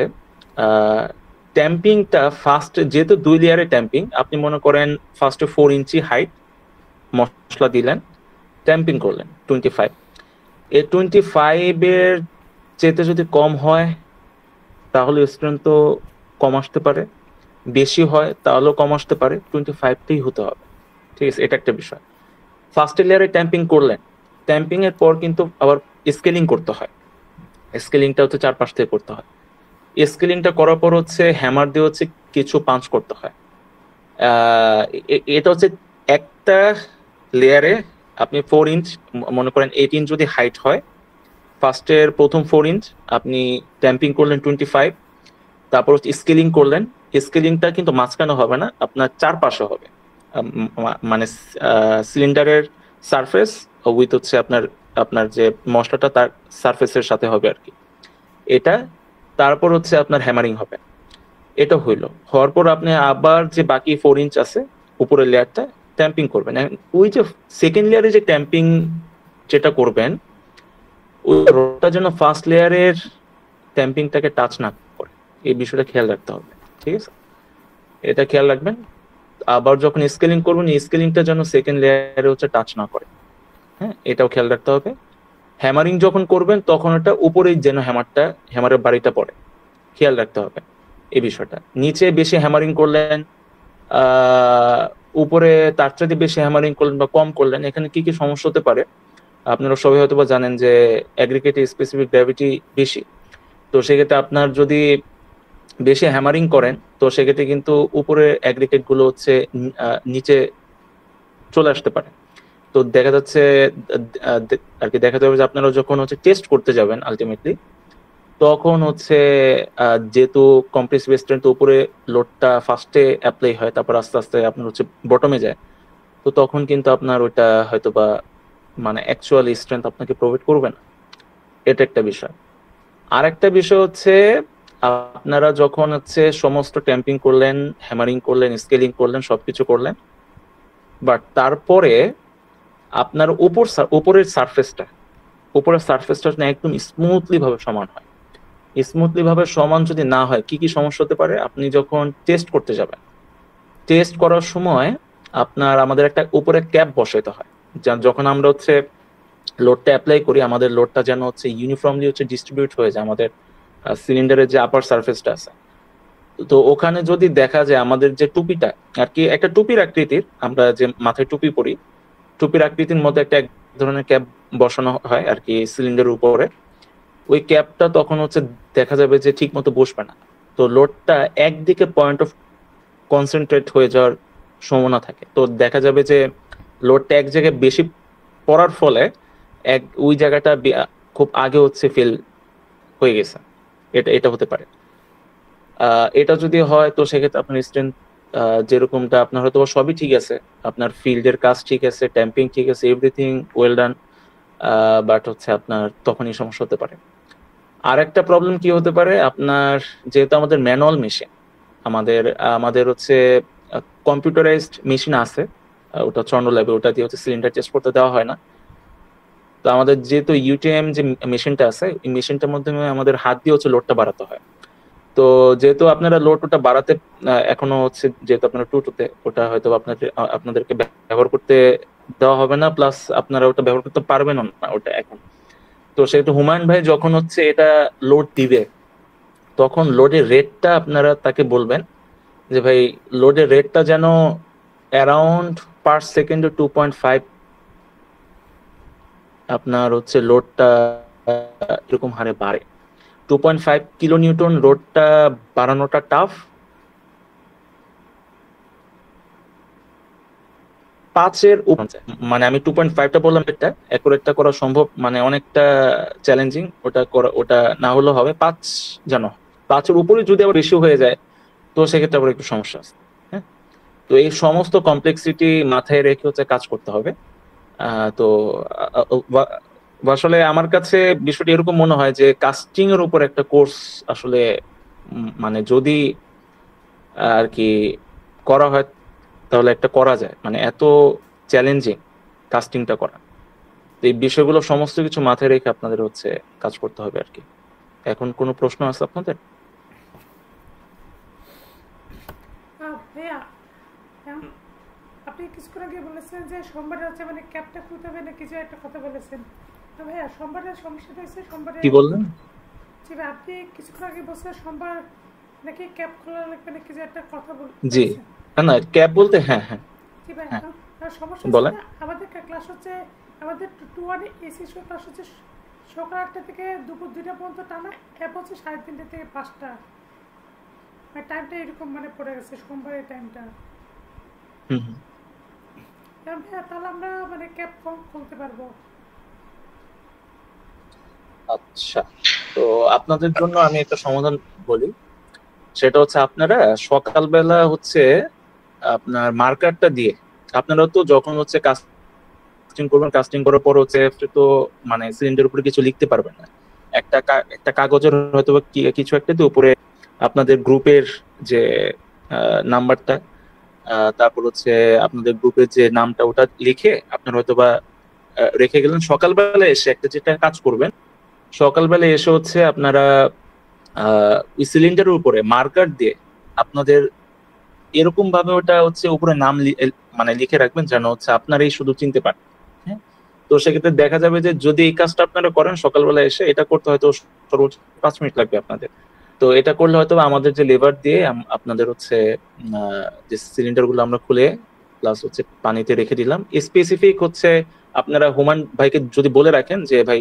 ট্যাম্পিংটা ফার্স্ট যেহেতু 2 লেয়ারে ট্যাম্পিং, আপনি মনে করেন ফার্স্টে 4 ইঞ্চি হাইট মশলা দিলেন, ট্যাম্পিং করলেন 25। এই 25 এর চেয়ে যদি কম হয় তাহলে স্ট্রেন্থ তো কম আসতে পারে, বেশি হয় তাহলেও কম আসতে পারে, 25টাই হতে হবে, ঠিক আছে? এটা একটা বিষয়। ফার্স্ট লেয়ারে ট্যাম্পিং করলেন, ট্যাম্পিং এর পর কিন্তু আবার স্কেলিং করতে হয়। স্কেলিংটা হচ্ছে 4 পাশ থেকে করতে হয়। স্কেলিংটা করার পর হচ্ছে হ্যামার দিয়ে হচ্ছে কিছু পাঞ্চ করতে হয়। এটা হচ্ছে একটা লেয়ারে আপনি 4 ইঞ্চ মনে করেন 8 ইঞ্চ যদি হাইট হয়, ফার্স্টের প্রথম 4 ইঞ্চ আপনি ট্যাম্পিং করলেন 25, তারপর হচ্ছে স্কেলিং করলেন। স্কেলিংটা কিন্তু মাঝখানে হবে না, আপনার 4 পাশে হবে, মানে সিলিন্ডারের সারফেস উইথ হচ্ছে আপনার যে মশলাটা তার সারফেসের সাথে হবে আর কি এটা। তারপর হচ্ছে আপনার হ্যামারিং হবে। এটা হওয়ার পর আপনি আবার যে বাকি 4 ইঞ্চ আছে উপরের লেয়ারটা ট্যাম্পিং করবেন। ওই যে সেকেন্ড লেয়ারে যে ট্যাম্পিং যেটা করবেন ওই রডটা যেন ফার্স্ট লেয়ারের ট্যাম্পিংটাকে টাচ না করে, এই বিষয়টা খেয়াল রাখতে হবে, ঠিক আছে? এটা খেয়াল রাখবেন। আবার যখন স্কেলিং করবেন স্কেলিংটা যেন সেকেন্ড লেয়ারে হচ্ছে টাচ না করে, হ্যাঁ, এটাও খেয়াল রাখতে হবে। হ্যামারিং যখন করবেন তখন এটা উপরেই যেন হ্যামারের বাড়িটা পড়ে, খেয়াল রাখতে হবে এই বিষয়টা। নিচে বেশি হ্যামারিং করলেন, উপরে তার চাইতে বেশি হ্যামারিং করলেন বা কম করলেন, এখানে কি কি সমস্যা হতে পারে আপনারা সবাই হয়তো বা জানেন যে অ্যাগ্রিগেটে স্পেসিফিক গ্র্যাভিটি বেশি, তো সেক্ষেত্রে আপনার যদি বেশি হ্যামারিং করেন তো সেক্ষেত্রে কিন্তু উপরে অ্যাগ্রিগেট গুলো হচ্ছে নিচে চলে আসতে পারে। তো দেখা যাচ্ছে আর কি দেখা যাবে যে আপনারা যখন হচ্ছে টেস্ট করতে যাবেন আলটিমেটলি, তখন হচ্ছে যেহেতু কম্প্রেসিভ স্ট্রেন্থ উপরে লোডটা ফার্স্টে অ্যাপ্লাই হয়, তারপর আস্তে আস্তে আপনার হচ্ছে বটমে যায়, তো তখন কিন্তু আপনার ওইটা হয়তো বা মানে অ্যাকচুয়াল স্ট্রেংথ আপনাকে প্রোভাইড করবে না। এটা একটা বিষয়। আর একটা বিষয় হচ্ছে আপনারা যখন হচ্ছে সমস্ত ট্যাম্পিং করলেন, হ্যামারিং করলেন, স্কেলিং করলেন, সবকিছু করলেন, বাট তারপরে আপনার উপরের সারফেসটা না একদম স্মুথলি ভাবে সমান হয়। স্মুথলি ভাবে সমান যদি না হয় কি কি সমস্যা হতে পারে? আপনি যখন টেস্ট করতে যাবেন, টেস্ট করার সময় আমাদের একটা উপরে ক্যাপ বসাইতে হয়। যখন আমরা হচ্ছে লোডটা অ্যাপ্লাই করি, আমাদের লোডটা যেন হচ্ছে ইউনিফর্মলি হচ্ছে ডিস্ট্রিবিউট হয়ে যায় আমাদের সিলিন্ডারের যে আপার সারফেসটা আছে। তো ওখানে যদি দেখা যায় আমাদের যে টুপিটা আর কি একটা টুপির আকৃতির, আমরা যে মাথায় টুপি পরি, টুপির আকৃতির মধ্যে একটা এক ধরনের ক্যাপ বসানো হয় আর কি সিলিন্ডারের উপরে। ওই ক্যাপটা তখন হচ্ছে দেখা যাবে যে ঠিক মতো বসবে না, তো লোডটা একদিকে পয়েন্ট অফ কনসেন্ট্রেট হয়ে যাওয়ার সম্ভাবনা থাকে। তো দেখা যাবে যে লোডটা এক জায়গায় বেশি পড়ার ফলে ওই জায়গাটা খুব আগে হচ্ছে ফেল হয়ে গেছে। এটা হতে পারে। এটা যদি হয় তো সেক্ষেত্রে আপনার স্ট্রেন্থ যেরকমটা আপনার হয়তো সবই ঠিক আছে, আপনার ফিল্ডের কাজ ঠিক আছে, ট্যাম্পিং ঠিক আছে, এভরিথিং ওয়েল ডান, বাট হচ্ছে আপনার তখনই সমস্যা হতে পারে। আর একটা প্রবলেম কি হতে পারে, আপনার যেহেতু আমাদের ম্যানুয়াল মেশিন, আমাদের হচ্ছে কম্পিউটারাইজড মেশিন আছে, ওটা চন্দ্র ল্যাবে, ওটা দিয়ে হচ্ছে সিলিন্ডার টেস্ট করতে দেওয়া হয় না। তো আমাদের যেহেতু ইউটিএম যে মেশিনটা আছে, এই মেশিনটার মাধ্যমে আমাদের হাত দিয়ে হচ্ছে লোডটা বাড়াতে হয়। তো যেহেতু আপনারা লোড ওটা বাড়াতে এখনো হচ্ছে, যেহেতু আপনারা টুতে ওটা হয়তো আপনাদেরকে ব্যবহার করতে দেওয়া হবে না, প্লাস আপনারা ওটা ব্যবহার করতে পারবেন না ওটা এখন। তো সেহেতু হুমায়ুন ভাই যখন হচ্ছে এটা লোড দিবে, তখন লোডের রেটটা আপনারা তাকে বলবেন যে ভাই লোডের রেটটা যেন অ্যারাউন্ড পার সেকেন্ডে 2.5 আপনার হচ্ছে লোডটা এরকম হারে বাড়ে। 2.5 কিলো নিউটন লোডটা বাড়ানোটা টাফ। 5-এর মানে আমি 2.5টা বললাম, এটা অ্যাকুরেটটা করা সম্ভব, মানে অনেকটা চ্যালেঞ্জিং। ওটা না হলেও হবে 5 জানো, 5-এর উপরে যদি আবার বেশি হয়ে যায় তো সেক্ষেত্রে আবার একটু সমস্যা আছে। হ্যাঁ, তো এই সমস্ত কমপ্লেক্সিটি মাথায় রেখে হচ্ছে কাজ করতে হবে। তো আসলে আমার কাছে বিষয়টি এরকম মনে হয় যে কাস্টিং এর উপর একটা কোর্স আসলে মানে যদি আর কি করা হয় তাহলে একটা করা যায়, মানে এত চ্যালেঞ্জিং কাস্টিংটা করা। এই বিষয়গুলো সমস্ত কিছু মাথায় রেখে আপনাদের হচ্ছে কাজ করতে হবে আর কি। এখন কোনো প্রশ্ন আছে আপনাদের? ভাইয়া আপনি কিছুক্ষণ আগে বলেছেন যে সোমবার হচ্ছে মানে ক্যাপটা খুলতে হবে না কিছু একটা কথা বলেছেন। তো ভাইয়া সোমবারের সমস্যাটা হচ্ছে সোমবারে কি বললেন? জি ভাই, আপনি কিছুক্ষণ আগে বলছেন সোমবার নাকি ক্যাপ খোলা লাগবে না কিছু একটা কথা বলছেন। জি না ক্যাপ বলতে হ্যাঁ হ্যাঁ জি ভাই, সমস্যা বলেন। আমাদের ক্লাস হচ্ছে আমাদের 2-1 এসি ক্লাস হচ্ছে সকাল 8টা থেকে দুপুর 2টা পর্যন্ত টানা, ক্যাপ হচ্ছে 3:30 থেকে 5টা। মানে টাইমটা এরকম মানে পড়ে গেছে সোমবারের টাইমটা। তাহলে আমরা মানে ক্যাপ খুলতে পারবো? আচ্ছা, তো আপনাদের জন্য আমি একটা সমাধান বলি। সেটা হচ্ছে আপনারা সকালবেলা হচ্ছে আপনার মার্কারটা দিয়ে, আপনারা তো যখন হচ্ছে কাস্টিং করবেন, কাস্টিং করার পর হচ্ছে তো মানে সিলিন্ডারের উপরে কিছু লিখতে পারবেন না, একটা কাগজের হয়তো কিছু একটা দিয়ে উপরে আপনাদের গ্রুপের যে নাম্বারটা, তারপর হচ্ছে আপনাদের গ্রুপের যে নামটা ওটা লিখে আপনারা হয়তো বা রেখে গেলেন। সকালবেলা এসে একটা যেটা কাজ করবেন, সকালবেলা এসে হচ্ছে আপনারা ওই সিলিন্ডারের উপরে মার্কার দিয়ে আপনাদের এরকম ভাবে ওটা হচ্ছে উপরে নাম মানে লিখে রাখবেন যেন হচ্ছে আপনারাই শুধু চিনতে পারেন। হ্যাঁ, তো সেক্ষেত্রে দেখা যাবে যে যদি এই কাজটা আপনারা করেন সকালবেলা এসে, এটা করতে হয়তো সর্বোচ্চ 5 মিনিট লাগবে আপনাদের। তো এটা করলে হয়তো আমাদের যে লেবার দিয়ে আপনাদের হচ্ছে যে সিলিন্ডার গুলো আমরা খুলে প্লাস হচ্ছে পানিতে রেখে দিলাম। স্পেসিফিক হচ্ছে আপনারা হুমান ভাইকে যদি বলে রাখেন যে ভাই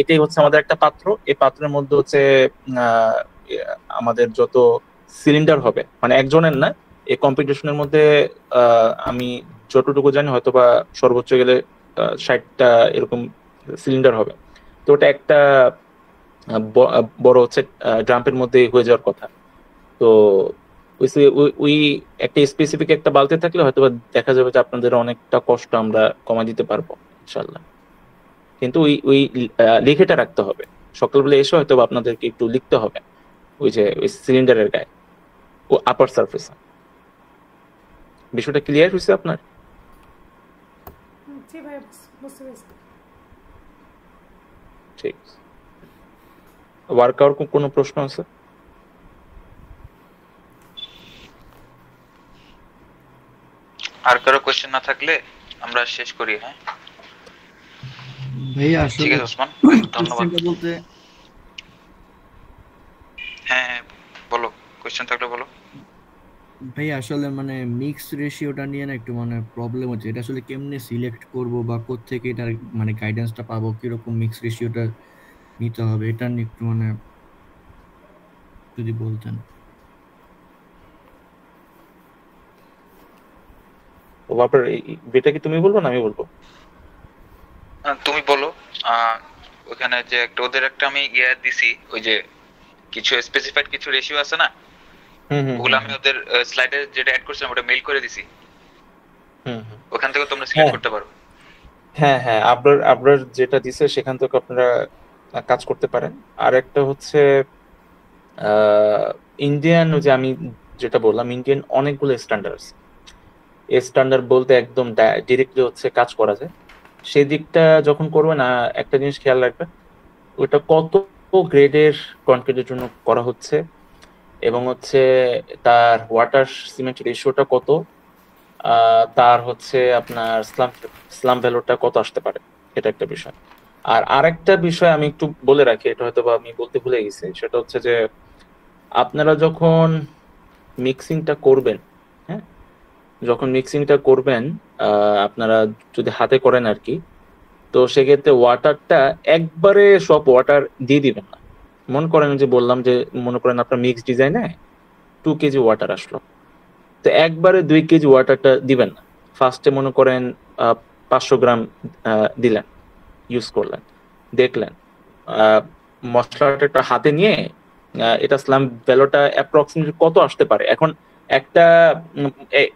এটাই হচ্ছে আমাদের একটা পাত্র। এই পাত্রের মধ্যে হচ্ছে আহ, আমাদের যত সিলিন্ডার হবে, মানে একজনের না, এই কম্পিটিশনের মধ্যে আমি যতটুকু জানি হয়তো বা সর্বোচ্চ গেলে 60টা এরকম সিলিন্ডার হবে। তো ওটা একটা বড় হচ্ছে ড্রাম্পের মধ্যে হয়ে যাওয়ার কথা। তো ওই একটা স্পেসিফিক একটা বালতি থাকলে হয়তো দেখা যাবে যে আপনাদের অনেকটা কষ্ট আমরা কমা দিতে পারবো ইনশাল্লাহ। কিন্তু ওই লিখেটা রাখতে হবে, সকালবেলা এসে হয়তো আপনাদেরকে একটু লিখতে হবে ওই যে ওই সিলিন্ডারের গায়ে ও আপার সারফেস। বিষয়টা ক্লিয়ার হয়েছে আপনার? জি ভাই, বুঝতে পেরেছি। ঠিক। ওয়ার্কআউট কোনো প্রশ্ন আছে? আর কারো কোশ্চেন না থাকলে আমরা শেষ করি। হ্যাঁ ভাইয়া ঠিক আসলে আছে ওসমান, ধন্যবাদ। বলতে হ্যাঁ বলো, কোশ্চেন থাকলে বলো। ভাই আসলে মানে মিক্স রেশিওটা নিয়ে না একটু মানে প্রবলেম হচ্ছে। এটা আসলে কেমনে সিলেক্ট করব বা কোত্থেকে এটার মানে গাইডেন্সটা পাবো, কিরকম মিক্স রেশিওটা নিতে হবে, এটা নিয়ে একটু মানে যদি বলতেন। আপনার এটা কি তুমি বলবো না আমি বলবো? তুমি বলো। ওখানে যে একটা ওদের একটা আমি দিছি, ওই যে কিছু স্পেসিফাইড কিছু রেশিও আছে না, ওগুলো আমি ওদের স্লাইডে যেটা অ্যাড করছিলাম ওটা মেইল করে দিছি। ওখান থেকে তোমরা সিলেক্ট করতে পারো। হ্যাঁ হ্যাঁ, আপনার যেটা দিছে সেখান থেকে আপনারা কাজ করতে পারেন। আর একটা হচ্ছে ইন্ডিয়ান, যে আমি যেটা বললাম, ইন্ডিয়ান অনেকগুলো স্ট্যান্ডার্ড আছে। এই স্ট্যান্ডার্ড বলতে একদম ডিরেক্টলি হচ্ছে কাজ করা যায়। সেই দিকটা যখন করবেন একটা জিনিস খেয়াল রাখবেন, ওটা কত গ্রেডের কনক্রিটের জন্য করা হচ্ছে এবং হচ্ছে তার ওয়াটার সিমেন্ট রেশিওটা কত, তার হচ্ছে আপনার স্লাম ভ্যালুটা কত আসতে পারে, এটা একটা বিষয়। আর আরেকটা বিষয় আমি একটু বলে রাখি, এটা হয়তো বা আমি বলতে ভুলে গেছি, সেটা হচ্ছে যে আপনারা যখন মিক্সিংটা করবেন, হ্যাঁ, যখন মিক্সিংটা করবেন আপনারা যদি হাতে করেন আর কি, তো সেক্ষেত্রে ওয়াটারটা একবারে সব ওয়াটার দিয়ে দিবেন না। মনে করেন যে বললাম যে মনে করেন আপনার মিক্স ডিজাইনে 2 কেজি ওয়াটার আসলো, তো একবারে 2 কেজি ওয়াটারটা দিবেন না। ফার্স্টে মনে করেন 500 গ্রাম দিলেন, ইউজ করলেন, দেখলেন মশলাটা হাতে নিয়ে এটা স্লাম ভ্যালুটা অ্যাপ্রক্সিমেটলি কত আসতে পারে। এখন একটা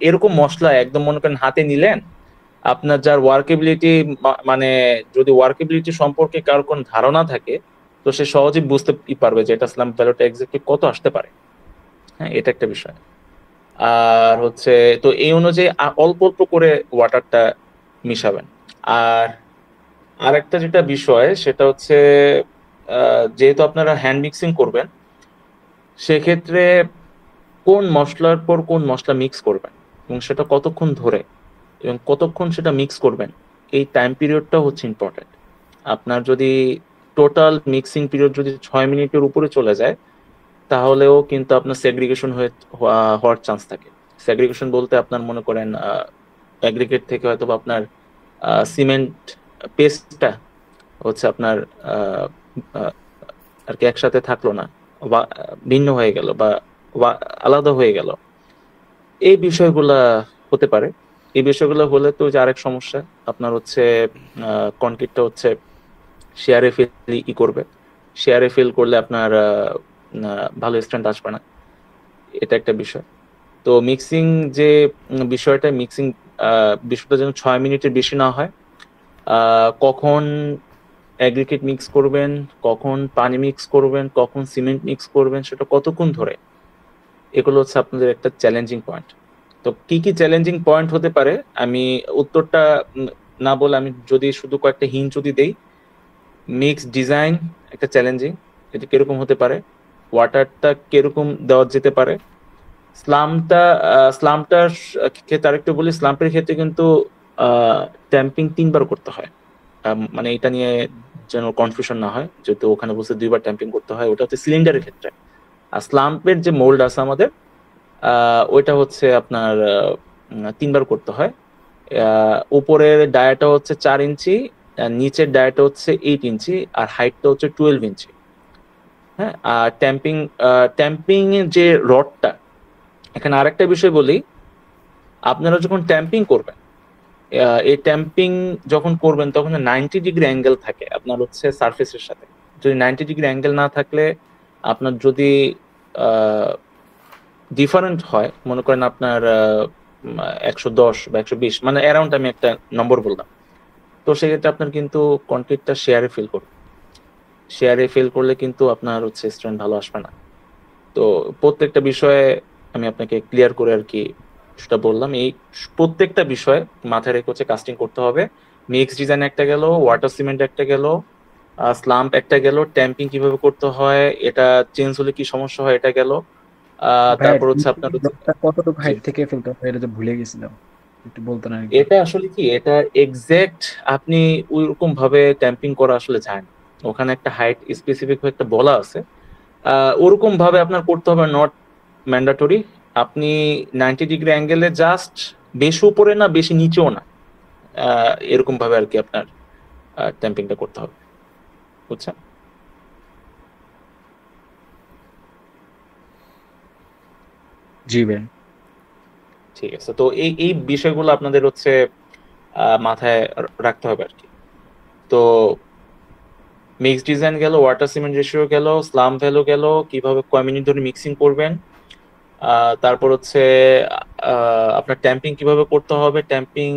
এরকম মশলা একদম মনে করেন হাতে নিলেন, আপনার যার ওয়ার্কেবিলিটি, মানে যদি ওয়ার্কেবিলিটি সম্পর্কে কারোর কোনো ধারণা থাকে, তো সে সহজেই বুঝতে পারবে যে এটা স্লাম ভ্যালুটা এক্স্যাক্টলি কত আসতে পারে। হ্যাঁ, এটা একটা বিষয়। আর হচ্ছে তো এই অনুযায়ী অল্প অল্প করে ওয়াটারটা মিশাবেন। আর একটা যেটা বিষয় সেটা হচ্ছে যেহেতু আপনারা হ্যান্ড মিক্সিং করবেন, সেক্ষেত্রে কোন মশলার পর কোন মশলা মিক্স করবেন এবং সেটা কতক্ষণ ধরে এবং কতক্ষণ সেটা মিক্স করবেন, এই টাইম পিরিয়ডটা হচ্ছে ইম্পর্টেন্ট। আপনার যদি টোটাল মিক্সিং পিরিয়ড যদি 6 মিনিটের উপরে চলে যায়, তাহলেও কিন্তু আপনার সেগ্রিগেশন হওয়ার চান্স থাকে। সেগ্রিগেশন বলতে আপনার মনে করেন অ্যাগ্রিগেট থেকে হয়তো আপনার সিমেন্ট পেস্টটা হচ্ছে আপনার আর কি একসাথে থাকলো না বা ভিন্ন হয়ে গেল বা আলাদা হয়ে গেল, এই বিষয়গুলা হতে পারে। এই বিষয়গুলো হলে তো যে আরেক সমস্যা আপনার হচ্ছে কনক্রিটটা হচ্ছে শেয়ারে ফেল করবে। শেয়ারে ফেল করলে আপনার ভালো স্ট্যান্ড আসবে না, এটা একটা বিষয়। তো মিক্সিং যে বিষয়টা, মিক্সিং বিষয়টা যেন 6 মিনিটের বেশি না হয়। কখন অ্যাগ্রিগেট মিক্স করবেন, কখন পানি মিক্স করবেন, কখন সিমেন্ট মিক্স করবেন, সেটা কতক্ষণ ধরে, এগুলো হচ্ছে আপনাদের একটা চ্যালেঞ্জিং পয়েন্ট। তো কি কি চ্যালেঞ্জিং পয়েন্ট হতে পারে আমি উত্তরটা না বলে আমি যদি শুধু কয়েকটা হিন্ট যদি দেই, মিক্স ডিজাইন একটা চ্যালেঞ্জিং, এটা কিরকম হতে পারে, ওয়াটারটা কিরকম দেওয়া যেতে পারে, স্লামটার ক্ষেত্রে আরেকটু বলি, স্লাম্পের ক্ষেত্রে কিন্তু ট্যাম্পিং 3 বার করতে হয়। মানে এটা নিয়ে যেন কনফিউশন না হয়, যেহেতু ওখানে বসে 2 বার ট্যাম্পিং করতে হয়, ওটা হচ্ছে সিলিন্ডারের ক্ষেত্রে। আর স্লাম্পের যে মোল্ড আছে আমাদের, ওইটা হচ্ছে আপনার 3 বার করতে হয়। উপরের ডায়াটা হচ্ছে 4 ইঞ্চি নিচের ডায়াটা হচ্ছে 8 ইঞ্চি আর হাইটটা হচ্ছে 12 ইঞ্চি। হ্যাঁ, আর ট্যাম্পিং এর যে রডটা, এখানে আরেকটা বিষয় বলি, আপনারা যখন ট্যাম্পিং করবেন, এই ট্যাম্পিং যখন করবেন তখন 90 ডিগ্রি অ্যাঙ্গেল থাকে আপনার হচ্ছে সারফেসের সাথে। যদি 90 ডিগ্রি অ্যাঙ্গেল না থাকলে আপনার যদি ডিফারেন্ট হয়, মনে করেন আপনার 110 বা 120, মানে অ্যারাউন্ড আমি একটা নম্বর বললাম, তো সেক্ষেত্রে আপনার কিন্তু কনক্রিটটা শেয়ারে ফিল করবে। শেয়ারে ফিল করলে কিন্তু আপনার হচ্ছে স্ট্রেন্থ ভালো আসবে না। তো প্রত্যেকটা বিষয়ে আমি আপনাকে ক্লিয়ার করে আর কি সেটা বললাম। এই প্রত্যেকটা বিষয় মাথায় রেখে হচ্ছে কাস্টিং করতে হবে। মিক্স ডিজাইন একটা গেল, ওয়াটার সিমেন্ট একটা গেল, স্লাম্প একটা গেল, ট্যাম্পিং কিভাবে করতে হয়, এটা চেঞ্জ হলে কি সমস্যা হয় এটা গেল, তারপর হচ্ছে আপনার কতটুকু হাইট থেকে ফেলতে হবে এটা তো ভুলে গেছিলাম, একটু বলতেন আর এটা আসলে কি, এটা এক্সাক্ট আপনি ওইরকম ভাবে ট্যাম্পিং করা আসলে যায় না, ওখানে একটা হাইট স্পেসিফিক একটা বলা আছে, ওরকম ভাবে আপনার করতে হবে, নট ম্যান্ডেটরি। আপনি 90 ডিগ্রি অ্যাঙ্গেলে জাস্ট বেশি উপরে না বেশি নিচেও না, এরকম ভাবে আর কি আপনার ট্যাম্পিংটা করতে হবে, বুঝছেন? জি ভাই, ঠিক আছে। তো এই বিষয়গুলো আপনাদের হচ্ছে মাথায় রাখতে হবে আর কি। তো মিক্স ডিজাইন গেল, ওয়াটার সিমেন্ট রেশিও গেল, স্লাম ভ্যালু গেল, কিভাবে কয় মিনিট ধরে মিক্সিং করবেন, তারপর হচ্ছে আপনার ট্যাম্পিং কিভাবে করতে হবে, ট্যাম্পিং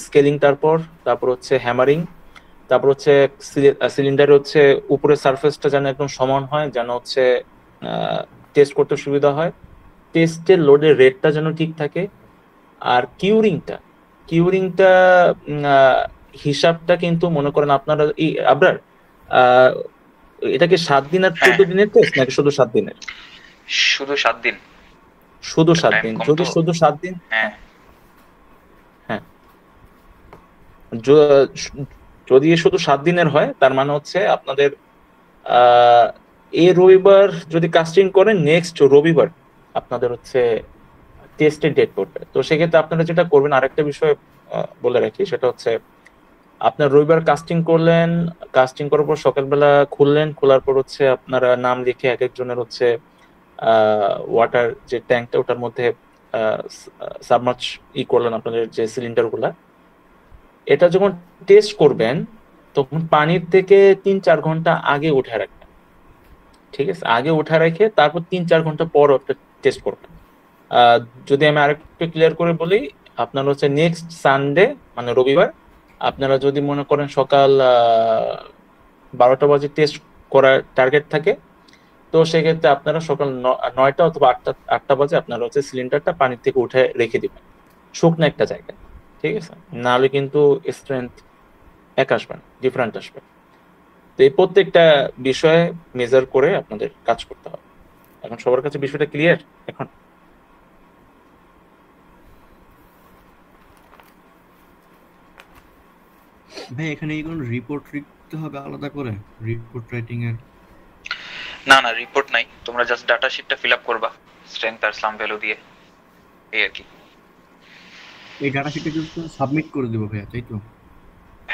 স্কেলিং, তারপর হচ্ছে হ্যামারিং, তারপর হচ্ছে সিলিন্ডারে হচ্ছে উপরের সারফেসটা যেন একদম সমান হয়, যেন হচ্ছে টেস্ট করতে সুবিধা হয়, টেস্টের লোডের রেটটা যেন ঠিক থাকে। আর কিউরিংটা হিসাবটা কিন্তু মনে করেন আপনারা আবরার এটাকে 7 দিন আর 14 দিনের টেস্ট নাকি শুধু 7 দিনের? শুধু 7 দিন। শুধু 7 দিন। যদি শুধু 7 দিন, হ্যাঁ হ্যাঁ, যদি শুধু 7 দিনের হয় তার মানে হচ্ছে আপনাদের এই রবিবার যদি কাস্টিং করেন, নেক্সট রবিবার আপনাদের হচ্ছে টেস্টের ডেট পড়বে। তো সেক্ষেত্রে আপনারা যেটা করবেন, আরেকটা বিষয় বলে রাখি, সেটা হচ্ছে আপনার রবিবার কাস্টিং করলেন, কাস্টিং করার পর সকালবেলা খুললেন, খোলার পর হচ্ছে আপনারা নাম লিখে এক একজনের হচ্ছে ওয়াটার যে ট্যাঙ্কটা ওটার মধ্যে সাবমার্জ করলেন আপনাদের যে সিলিন্ডার গুলা। এটা যখন টেস্ট করবেন তখন পানির থেকে 3-4 ঘন্টা আগে উঠে রাখবেন, ঠিক আছে? আগে উঠে রেখে তারপর 3-4 ঘন্টা পর একটা টেস্ট করবেন। যদি আমি আরেকটু ক্লিয়ার করে বলি, আপনার হচ্ছে নেক্সট সানডে মানে রবিবার আপনারা যদি মনে করেন সকাল 12টা বাজে টেস্ট করার টার্গেট থাকে, তো সেক্ষেত্রে আপনারা সকাল 9টা অথবা 8টা বাজে আপনারা হচ্ছে সিলিন্ডারটা পানির থেকে উঠে রেখে দিবেন শুকনো একটা জায়গায়, ঠিক আছে? নাহলে কিন্তু স্ট্রেংথ এক আসবে না, ডিফারেন্ট আসবে। তো এই প্রত্যেকটা বিষয়ে মেজার করে আপনাদের কাজ করতে হবে। এখন সবার কাছে বিষয়টা ক্লিয়ার? এখন ভাই এখানে কি কোনো রিপোর্ট লিখতে হবে আলাদা করে, রিপোর্ট রাইটিং এর? না না, রিপোর্ট নাই, তোমরা জাস্ট ডাটা শিটটা ফিল আপ করবা স্ট্রেংথ আর স্লাম ভ্যালু দিয়ে, এই আর কি। এই ডাটা শিটটা কিন্তু সাবমিট করে দেবো ভাইয়া, তাই তো?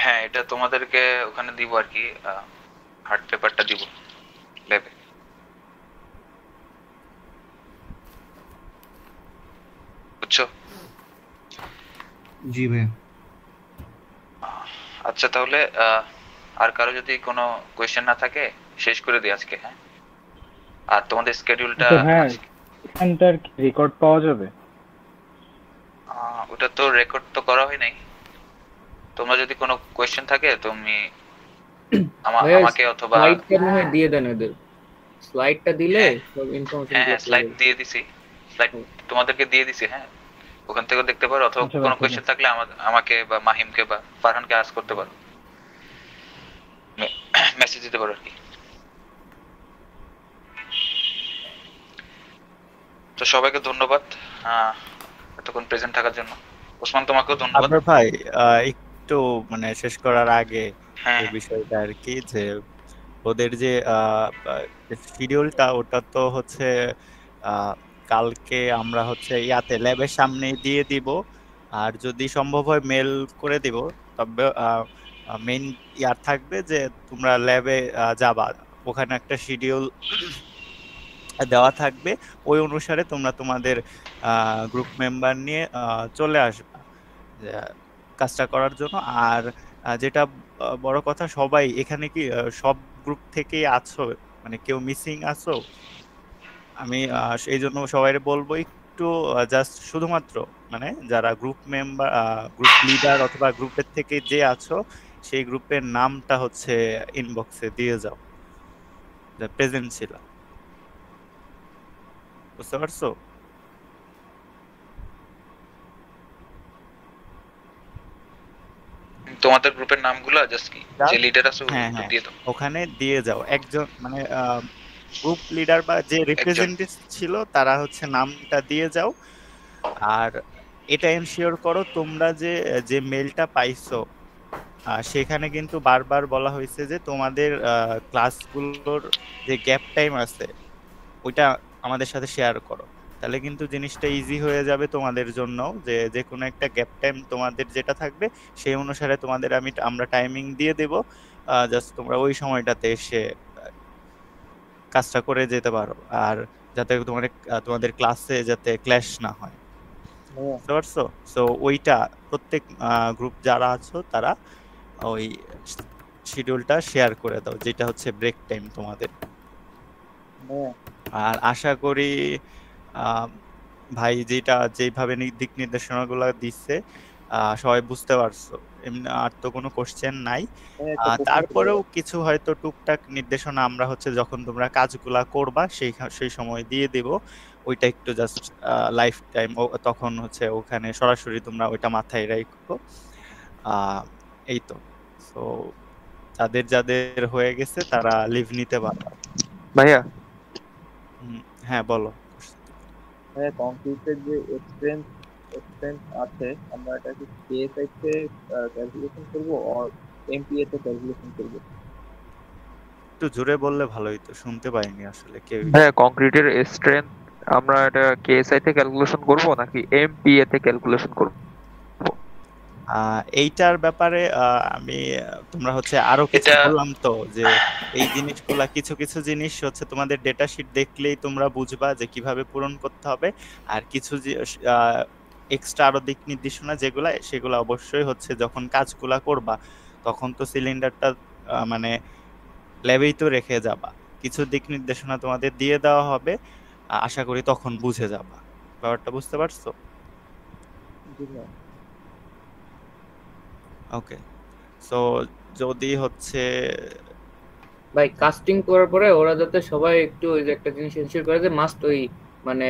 হ্যাঁ, এটা তোমাদেরকে ওখানে দিব আর কি, হার্ড পেপারটা দিব ল্যাবে। বুঝছো? জি ভাইয়া। আচ্ছা, তাহলে আর কারো যদি কোনো কোয়েশ্চেন না থাকে শেষ করে দিই আজকে, হ্যাঁ? আর তোমাদের স্কেডিউলটা হ্যাঁ, এখানটার রেকর্ড পাওয়া যাবে? ওটা তো রেকর্ড তো করা হয় নাই। তোমরা যদি কোনো কোয়েশ্চেন থাকে তুমি আমাকে অথবা স্লাইডটা মনে দিয়ে দেন ওদের, স্লাইডটা দিলে সব ইনফরমেশন। হ্যাঁ, স্লাইড দিয়ে দিছি, স্লাইড তোমাদেরকে দিয়ে দিছি, হ্যাঁ, ওখান থেকে দেখতে পারো, অথবা কোনো কোয়েশ্চেন থাকলে আমাকে বা মাহিমকে বা ফারহানকে আস্ক করতে পারো, মেসেজ দিতে পারো আর কি। তো সবাইকে ধন্যবাদ এতক্ষণ প্রেজেন্ট থাকার জন্য। ওসমান, তোমাকেও ধন্যবাদ। আপনার ভাই একটু মানে শেষ করার আগে হ্যাঁ, এই বিষয়টা আর কি, যে ওদের যে শিডিউলটা ওটা তো হচ্ছে কালকে আমরা হচ্ছে ইয়াতে ল্যাবের সামনে দিয়ে দিব, আর যদি সম্ভব হয় মেল করে দিব, তবে মেইন ইয়ার থাকবে যে তোমরা ল্যাবে যাবা, ওখানে একটা শিডিউল দেওয়া থাকবে, ওই অনুসারে তোমরা তোমাদের গ্রুপ মেম্বার নিয়ে চলে আসবা কাজটা করার জন্য। আর যেটা বড় কথা, সবাই এখানে কি সব গ্রুপ থেকেই আছো, মানে কেউ মিসিং আছো? আমি এই জন্য সবাই বলবো একটু জাস্ট শুধুমাত্র মানে যারা গ্রুপ মেম্বার, গ্রুপ লিডার অথবা গ্রুপের থেকে যে আছো সেই গ্রুপের নামটা হচ্ছে ইনবক্সে দিয়ে যাও, প্রেজেন্ট ছিল। বুঝতে পারছো? তোমাদের গ্রুপের নামগুলো জাস্ট কি যে লিডার আছে হ্যাঁ ওগুলো হ্যাঁ দিয়ে দাও। ওখানে দিয়ে যাও। একজন মানে গ্রুপ লিডার বা যে রিপ্রেজেন্টেটিভ ছিল তারা হচ্ছে নামটা দিয়ে যাও। আর এটা এনশিওর করো তোমরা যে যে মেলটা পাইছো সেখানে কিন্তু বারবার বলা হয়েছে যে তোমাদের ক্লাসগুলোর যে গ্যাপ টাইম আছে ওইটা আমাদের সাথে শেয়ার করো, তাহলে কিন্তু জিনিসটা ইজি হয়ে যাবে তোমাদের জন্য। যে যে কোনো একটা গ্যাপ টাইম তোমাদের যেটা থাকবে সেই অনুসারে তোমাদের আমরা টাইমিং দিয়ে দেব, জাস্ট তোমরা ওই সময়টাতে এসে কাজটা করে যেতে পারো, আর যাতে তোমাদের ক্লাসে যাতে ক্ল্যাশ না হয়। বুঝতে পারছো? সো ওইটা প্রত্যেক গ্রুপ যারা আছো তারা ওই শিডিউলটা শেয়ার করে দাও, যেটা হচ্ছে ব্রেক টাইম তোমাদের। আর আশা করি ভাই যেটা যেভাবে দিক নির্দেশনাগুলো দিচ্ছে সবাই বুঝতে পারছো। এমনি আর তো কোনো কোশ্চেন নাই। তারপরেও কিছু হয়তো টুকটাক নির্দেশনা আমরা হচ্ছে যখন তোমরা কাজগুলা করবা সেই সময় দিয়ে দিব, ওইটা একটু জাস্ট লাইফ টাইম তখন হচ্ছে ওখানে সরাসরি তোমরা ওইটা মাথায় রাখো। এই তো। সো যাদের যাদের হয়ে গেছে তারা লিভ নিতে পারবে। ভাইয়া হ্যাঁ বলো। হ্যাঁ, কংক্রিটের যে এক্সপেন্স আছে আমরা এটা কি কেএসআই তে ক্যালকুলেশন করব আর এমপিএ তে ক্যালকুলেশন করব? একটু জোরে বললে ভালো হতো, শুনতে পাইনি আসলে কেউ। হ্যাঁ, কংক্রিটের স্ট্রেংথ আমরা এটা কেএসআই তে ক্যালকুলেশন করব নাকি এমপিএ তে ক্যালকুলেশন করব? এইটার ব্যাপারে আমি তোমরা হচ্ছে আরো কিছু বললাম তো যে এই জিনিসগুলা কিছু কিছু জিনিস হচ্ছে তোমাদের ডেটা শিট দেখলেই তোমরা বুঝবা যে কিভাবে পূরণ করতে হবে, আর কিছু এক্সট্রা আরো দিক নির্দেশনা যেগুলা সেগুলো অবশ্যই হচ্ছে যখন কাজগুলা করবা তখন তো সিলিন্ডারটা মানে ল্যাবেই তো রেখে যাবা, কিছু দিক নির্দেশনা তোমাদের দিয়ে দেওয়া হবে, আশা করি তখন বুঝে যাবা। ব্যাপারটা বুঝতে পারছো? ওকে। সো যদি হচ্ছে ভাই কাস্টিং করার পরে ওরা যাতে সবাই একটু ওই যে একটা জিনিস এনশিওর করে যে মাস্ট ওই মানে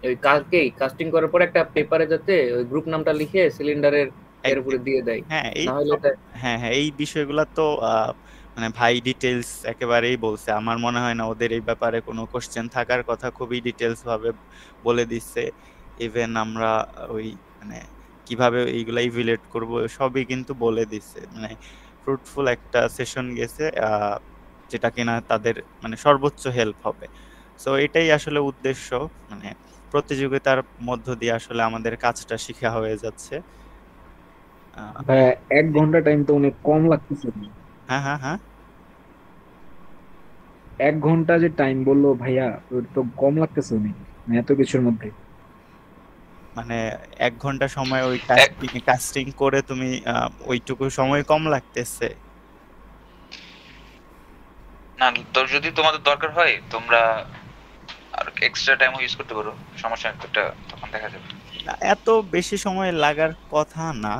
ওই কালকেই কাস্টিং করার পরে একটা পেপারে যাতে ওই গ্রুপ নামটা লিখে সিলিন্ডারের এর উপরে দিয়ে দেয়। হ্যাঁ হ্যাঁ এই বিষয়গুলো তো মানে ভাই ডিটেইলস একেবারেই বলছে। আমার মনে হয় না ওদের এই ব্যাপারে কোনো কোশ্চেন থাকার কথা, খুবই ডিটেইলস ভাবে বলে দিচ্ছে। ইভেন আমরা ওই মানে কিভাবে এইগুলা ইভ্যালুয়েট করব সবই কিন্তু বলে দিচ্ছে। মানে ফ্রুটফুল একটা সেশন গেছে যেটা কিনা তাদের মানে সর্বোচ্চ হেল্প হবে। সো এটাই আসলে উদ্দেশ্য, মানে প্রতিযোগিতার মধ্য দিয়ে আসলে আমাদের কাজটা শিখা হয়ে যাচ্ছে। ভাইয়া 1 ঘন্টা টাইম তো অনেক কম লাগতেছে। হ্যাঁ হ্যাঁ হ্যাঁ 1 ঘন্টা যে টাইম বললো ভাইয়া ওটা তো কম লাগতেছে অনেক, মানে এত কিছুর মধ্যে। মানে 1 ঘন্টা সময় ওই কাস্টিং করে তুমি ওইটুকু সময় কম লাগতেছে না? তো যদি তোমাদের দরকার হয় তোমরা আর এক্সট্রা টাইমও ইউজ করতে পারো, সমস্যা নেই, এটা তখন দেখা যাবে। এত বেশি সময় লাগার কথা না।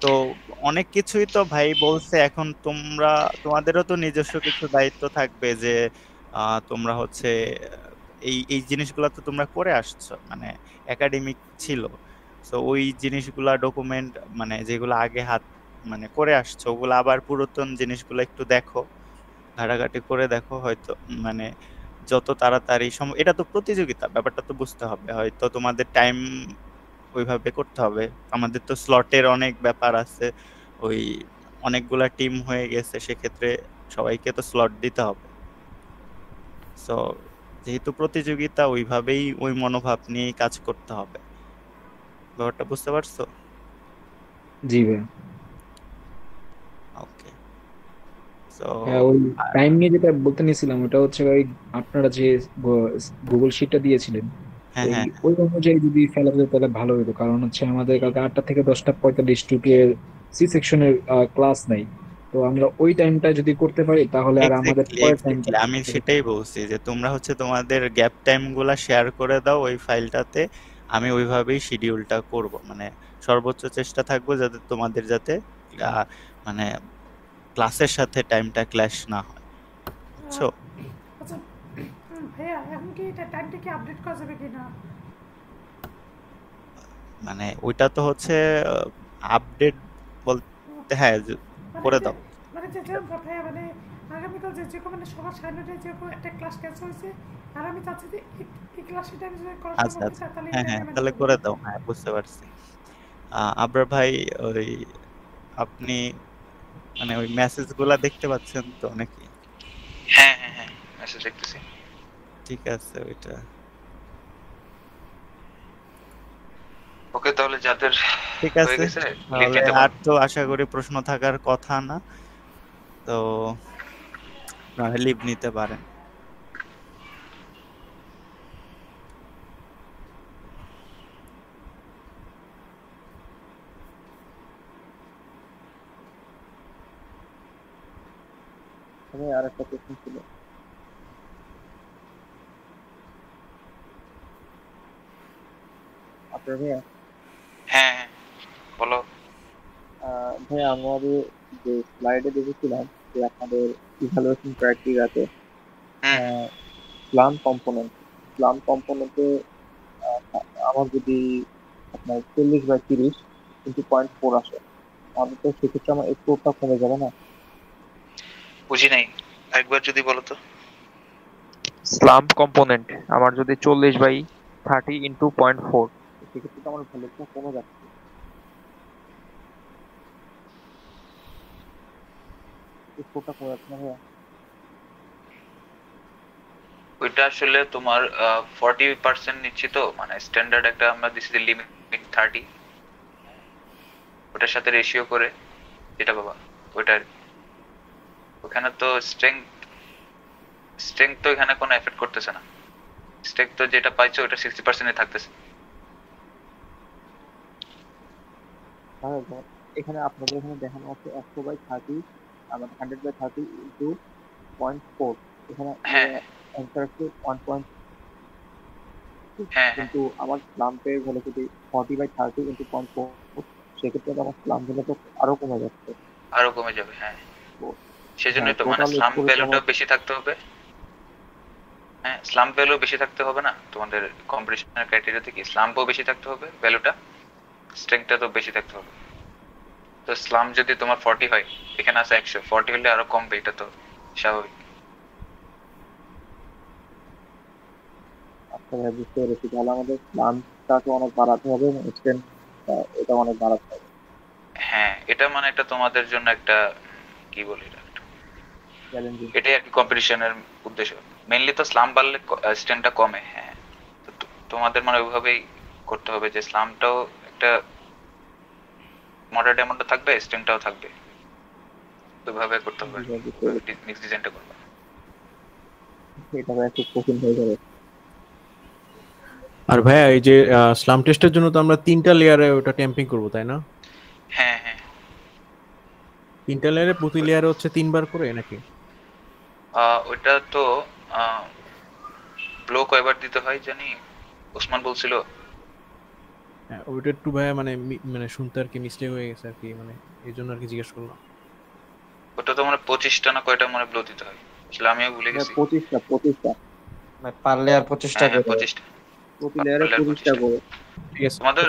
তো অনেক কিছুই তো ভাই বলছে, এখন তোমাদেরও তো নিজস্ব কিছু দায়িত্ব থাকবে যে তোমরা হচ্ছে এই এই জিনিসগুলো তো তোমরা করে আসছো, মানে একাডেমিক ছিল। তো ওই জিনিসগুলা ডকুমেন্ট মানে যেগুলো আগে মানে করে আসছো ওগুলো আবার পুরাতন জিনিসগুলো একটু দেখো, ঘাটাঘাটি করে দেখো, হয়তো মানে যত তাড়াতাড়ি এটা তো প্রতিযোগিতা, ব্যাপারটা তো বুঝতে হবে। হয়তো তোমাদের টাইম ওইভাবে করতে হবে, আমাদের তো স্লটের অনেক ব্যাপার আছে, ওই অনেকগুলা টিম হয়ে গেছে, সেক্ষেত্রে সবাইকে তো স্লট দিতে হবে। সো যেহেতু প্রতিযোগিতা ওইভাবেই ওই মনোভাব নিয়েই কাজ করতে হবে। ব্যাপারটা বুঝতে পারছো? জি ভাই। সো হ্যাঁ, ওই টাইম নিয়ে যেটা বলতে নিয়েছিলাম ওটা হচ্ছে ওই আপনারা যে গুগল শিটটা দিয়েছিলেন হ্যাঁ ওই হ্যাঁ ওই অনুযায়ী যদি ফেলা যেত তাহলে ভালো হতো, কারণ হচ্ছে আমাদের কালকে 8টা থেকে 10টা 45 টুকে সি সেকশনের ক্লাস নাই। তো আমরা ওই টাইমটা যদি করতে পারি তাহলে আর আমাদের এক্স্যাক্টলি পরের টাইমটা। এক্স্যাক্টলি আমি সেটাই বলছি যে তোমরা হচ্ছে তোমাদের গ্যাপ টাইম গুলা শেয়ার করে দাও ওই ফাইলটাতে, আমি ওইভাবেই শিডিউলটা করব, মানে সর্বোচ্চ চেষ্টা থাকবো যাতে তোমাদের যাতে আহ, মানে ক্লাসের সাথে টাইমটা ক্ল্যাশ না হয়, বুঝছো? আচ্ছা ভাইয়া এখন কি এটা টাইমটা কি আপডেট করা যাবে কি না? মানে ওইটা তো হচ্ছে আপডেট বলতে, হ্যাঁ মানে করে যে দাও। মানে যে যেরকম ভাইয়া মানে আগামীকাল যে মানে সকাল 9:30টায় যে একটা ক্লাস ক্যান্সেল হয়েছে আর আমি চাচ্ছি যে এই ক্লাসটা আমি যদি করা আচ্ছা সম্ভব আচ্ছা, হয় তাহলে হ্যাঁ এটা হ্যাঁ আমি তাহলে করবো। করে দাও, হ্যাঁ বুঝতে পারছি। আবরার ভাই, ওই আপনি মানে ওই মেসেজ গুলা দেখতে পাচ্ছেন তো নাকি? হ্যাঁ হ্যাঁ হ্যাঁ, মেসেজ দেখতেছি। ঠিক আছে ওইটা। ওকে, তাহলে যাদের ঠিক হয়ে আছে, গেছে লিভ তাহলে নিতে আর পারো। তো আশা করি প্রশ্ন থাকার কথা না, তো লিভ নিতে পারেন। আর একটা প্রশ্ন ছিল। আপনার ভাইয়া হ্যাঁ হ্যাঁ বলো। ভাইয়া আমাদের যে স্লাইডে দেখেছিলাম যে আপনাদের ইভালুয়েশন ক্রাইটেরিয়াতে স্লাম কম্পোনেন্টে আমার যদি আপনার 40/30 কিন্তু 0.4 আসে তাহলে তো সেক্ষেত্রে আমার স্কোরটা কমে যাবে না? বুঝি নাই, একবার যদি বলো তো। স্লাম কম্পোনেন্ট আমার যদি 40/30 ইন্টু 0.4, সেক্ষেত্রে তো আমার ভ্যালুটা কমে যাচ্ছে, স্কোরটা কমে যাচ্ছে না ভাইয়া? ওইটা আসলে তোমার 40% নিচ্ছি তো, মানে স্ট্যান্ডার্ড একটা আমরা দিচ্ছি লিমিট 30, ওটার সাথে রেশিও করে যেটা বাবা ওইটা। ওখানে তো স্ট্রেংথ তো এখানে কোনো এফেক্ট করতেছে না। স্ট্রেংথ তো যেটা পাইছো ওটা 60% থাকতেছে। এখানে আপনাদের এখানে দেখানো আছে 100/30, আমাদের 100/30 ইন্টু 0.4, এখানে অ্যান্সার হচ্ছে 1. কিন্তু আমার স্লাম্পের ভ্যালু যদি 40/30 ইন্টু 0.4, সেক্ষেত্রে তো আমার স্লাম্প ভ্যালু তো আরো কমে যাচ্ছে। আরো কমে যাবে, হ্যাঁ। সেজন্যই তো মানে স্লাম্প ভ্যালুটা বেশি থাকতে হবে। হ্যাঁ, স্লাম্প ভ্যালু বেশি থাকতে হবে না তোমাদের কম্পিটিশনের ক্রাইটেরিয়াতে, কি স্লাম্পও বেশি থাকতে হবে ভ্যালুটা, স্ট্রেংথটা তো বেশি থাকতে হবে। তো স্লাম্প যদি তোমার 40 হয়, এখানে আছে 100, 40 হলে আরো কমবে, এটা তো স্বাভাবিক। আচ্ছা ভাই, বুঝতে পেরেছি। তাহলে আমাদের স্লাম্পটাকে অনেক বাড়াতে হবে এবং স্ট্রেংথটা এটা অনেক বাড়াতে হবে। হ্যাঁ, এটা মানে এটা তোমাদের জন্য একটা কি বলি এটা, এটাই আর কি কম্পিটিশনের উদ্দেশ্য। মেইনলি তো স্লাম্প বাড়লে স্ট্রেংথটা কমে। হ্যাঁ, তো তোমাদের মানে ওইভাবেই করতে হবে যে স্লাম্পটাও একটা মডারেট অ্যামাউন্টে থাকবে, স্ট্রেংথটাও থাকবে, ওইভাবে করতে হবে। মিক্স ডিজাইনটা করবে। এটা ভাই খুব কঠিন হয়ে যাবে। আর ভাইয়া এই যে স্লাম টেস্টের জন্য তো আমরা 3টা লেয়ারে ওটা ট্যাম্পিং করব, তাই না? হ্যাঁ হ্যাঁ, 3টা লেয়ারে প্রতি লেয়ারে হচ্ছে 3বার করে নাকি? ওইটা তো ব্লো কয়বার দিতে হয় জানি, ওসমান বলছিল। হ্যাঁ, ওইটা একটু ভাইয়া মানে শুনতে আর কি মিস্টেক হয়ে গেছে আর কি, মানে এই জন্য আর কি জিজ্ঞেস করলাম। ওটা তো মানে 25টা না কয়টা মানে ব্লো দিতে হয়, আসলে আমিও ভুলে গেছি। 25টা মানে পার লেয়ার 25টা করে। 25টা, প্রতি লেয়ারে 25টা করে। ঠিক আছে, তোমাদের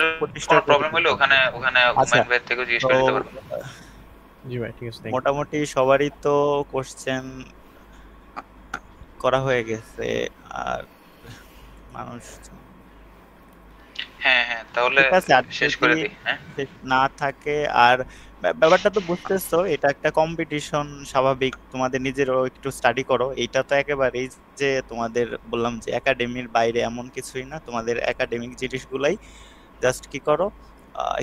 কোনো প্রবলেম হলে ওখানে উমেন ভাই থেকে জিজ্ঞেস করে নিতে পারবে। জি ভাই, ঠিক আছে। মোটামুটি সবারই তো কোশ্চেন করা হয়ে গেছে, আর মানুষ হ্যাঁ হ্যাঁ, তাহলে শেষ করে দিই। হ্যাঁ, না থাকে আর ব্যাপারটা তো বুঝতেছো, এটা একটা কম্পিটিশন, স্বাভাবিক। তোমাদের নিজেরও একটু স্টাডি করো। এইটা তো একেবারেই যে তোমাদের বললাম যে একাডেমির বাইরে এমন কিছুই না, তোমাদের একাডেমিক জিনিসগুলাই জাস্ট কি করো,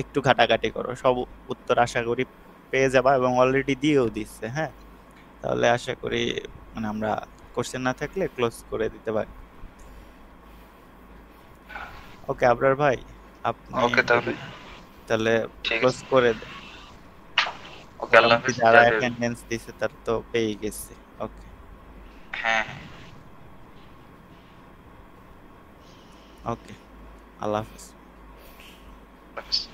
একটু ঘাটাঘাটি করো, সব উত্তর আশা করি পেয়ে যাবা, এবং অলরেডি দিয়েও দিচ্ছে। হ্যাঁ, তাহলে আশা করি মানে আমরা কোশ্চেন না থাকলে ক্লোজ করে দিতে পারি। ওকে আবরার ভাই, আপনি ওকে তাহলে তাহলে ঠিক ক্লোজ আছে। করে দেন। ওকে, আল্লাহ হাফেজ। যারা যাদের- অ্যাটেন্ডেন্স দিছে তারা তো পেয়ে গেছে। ওকে হ্যাঁ ওকে, আল্লাহ হাফেজ। হাফেজ।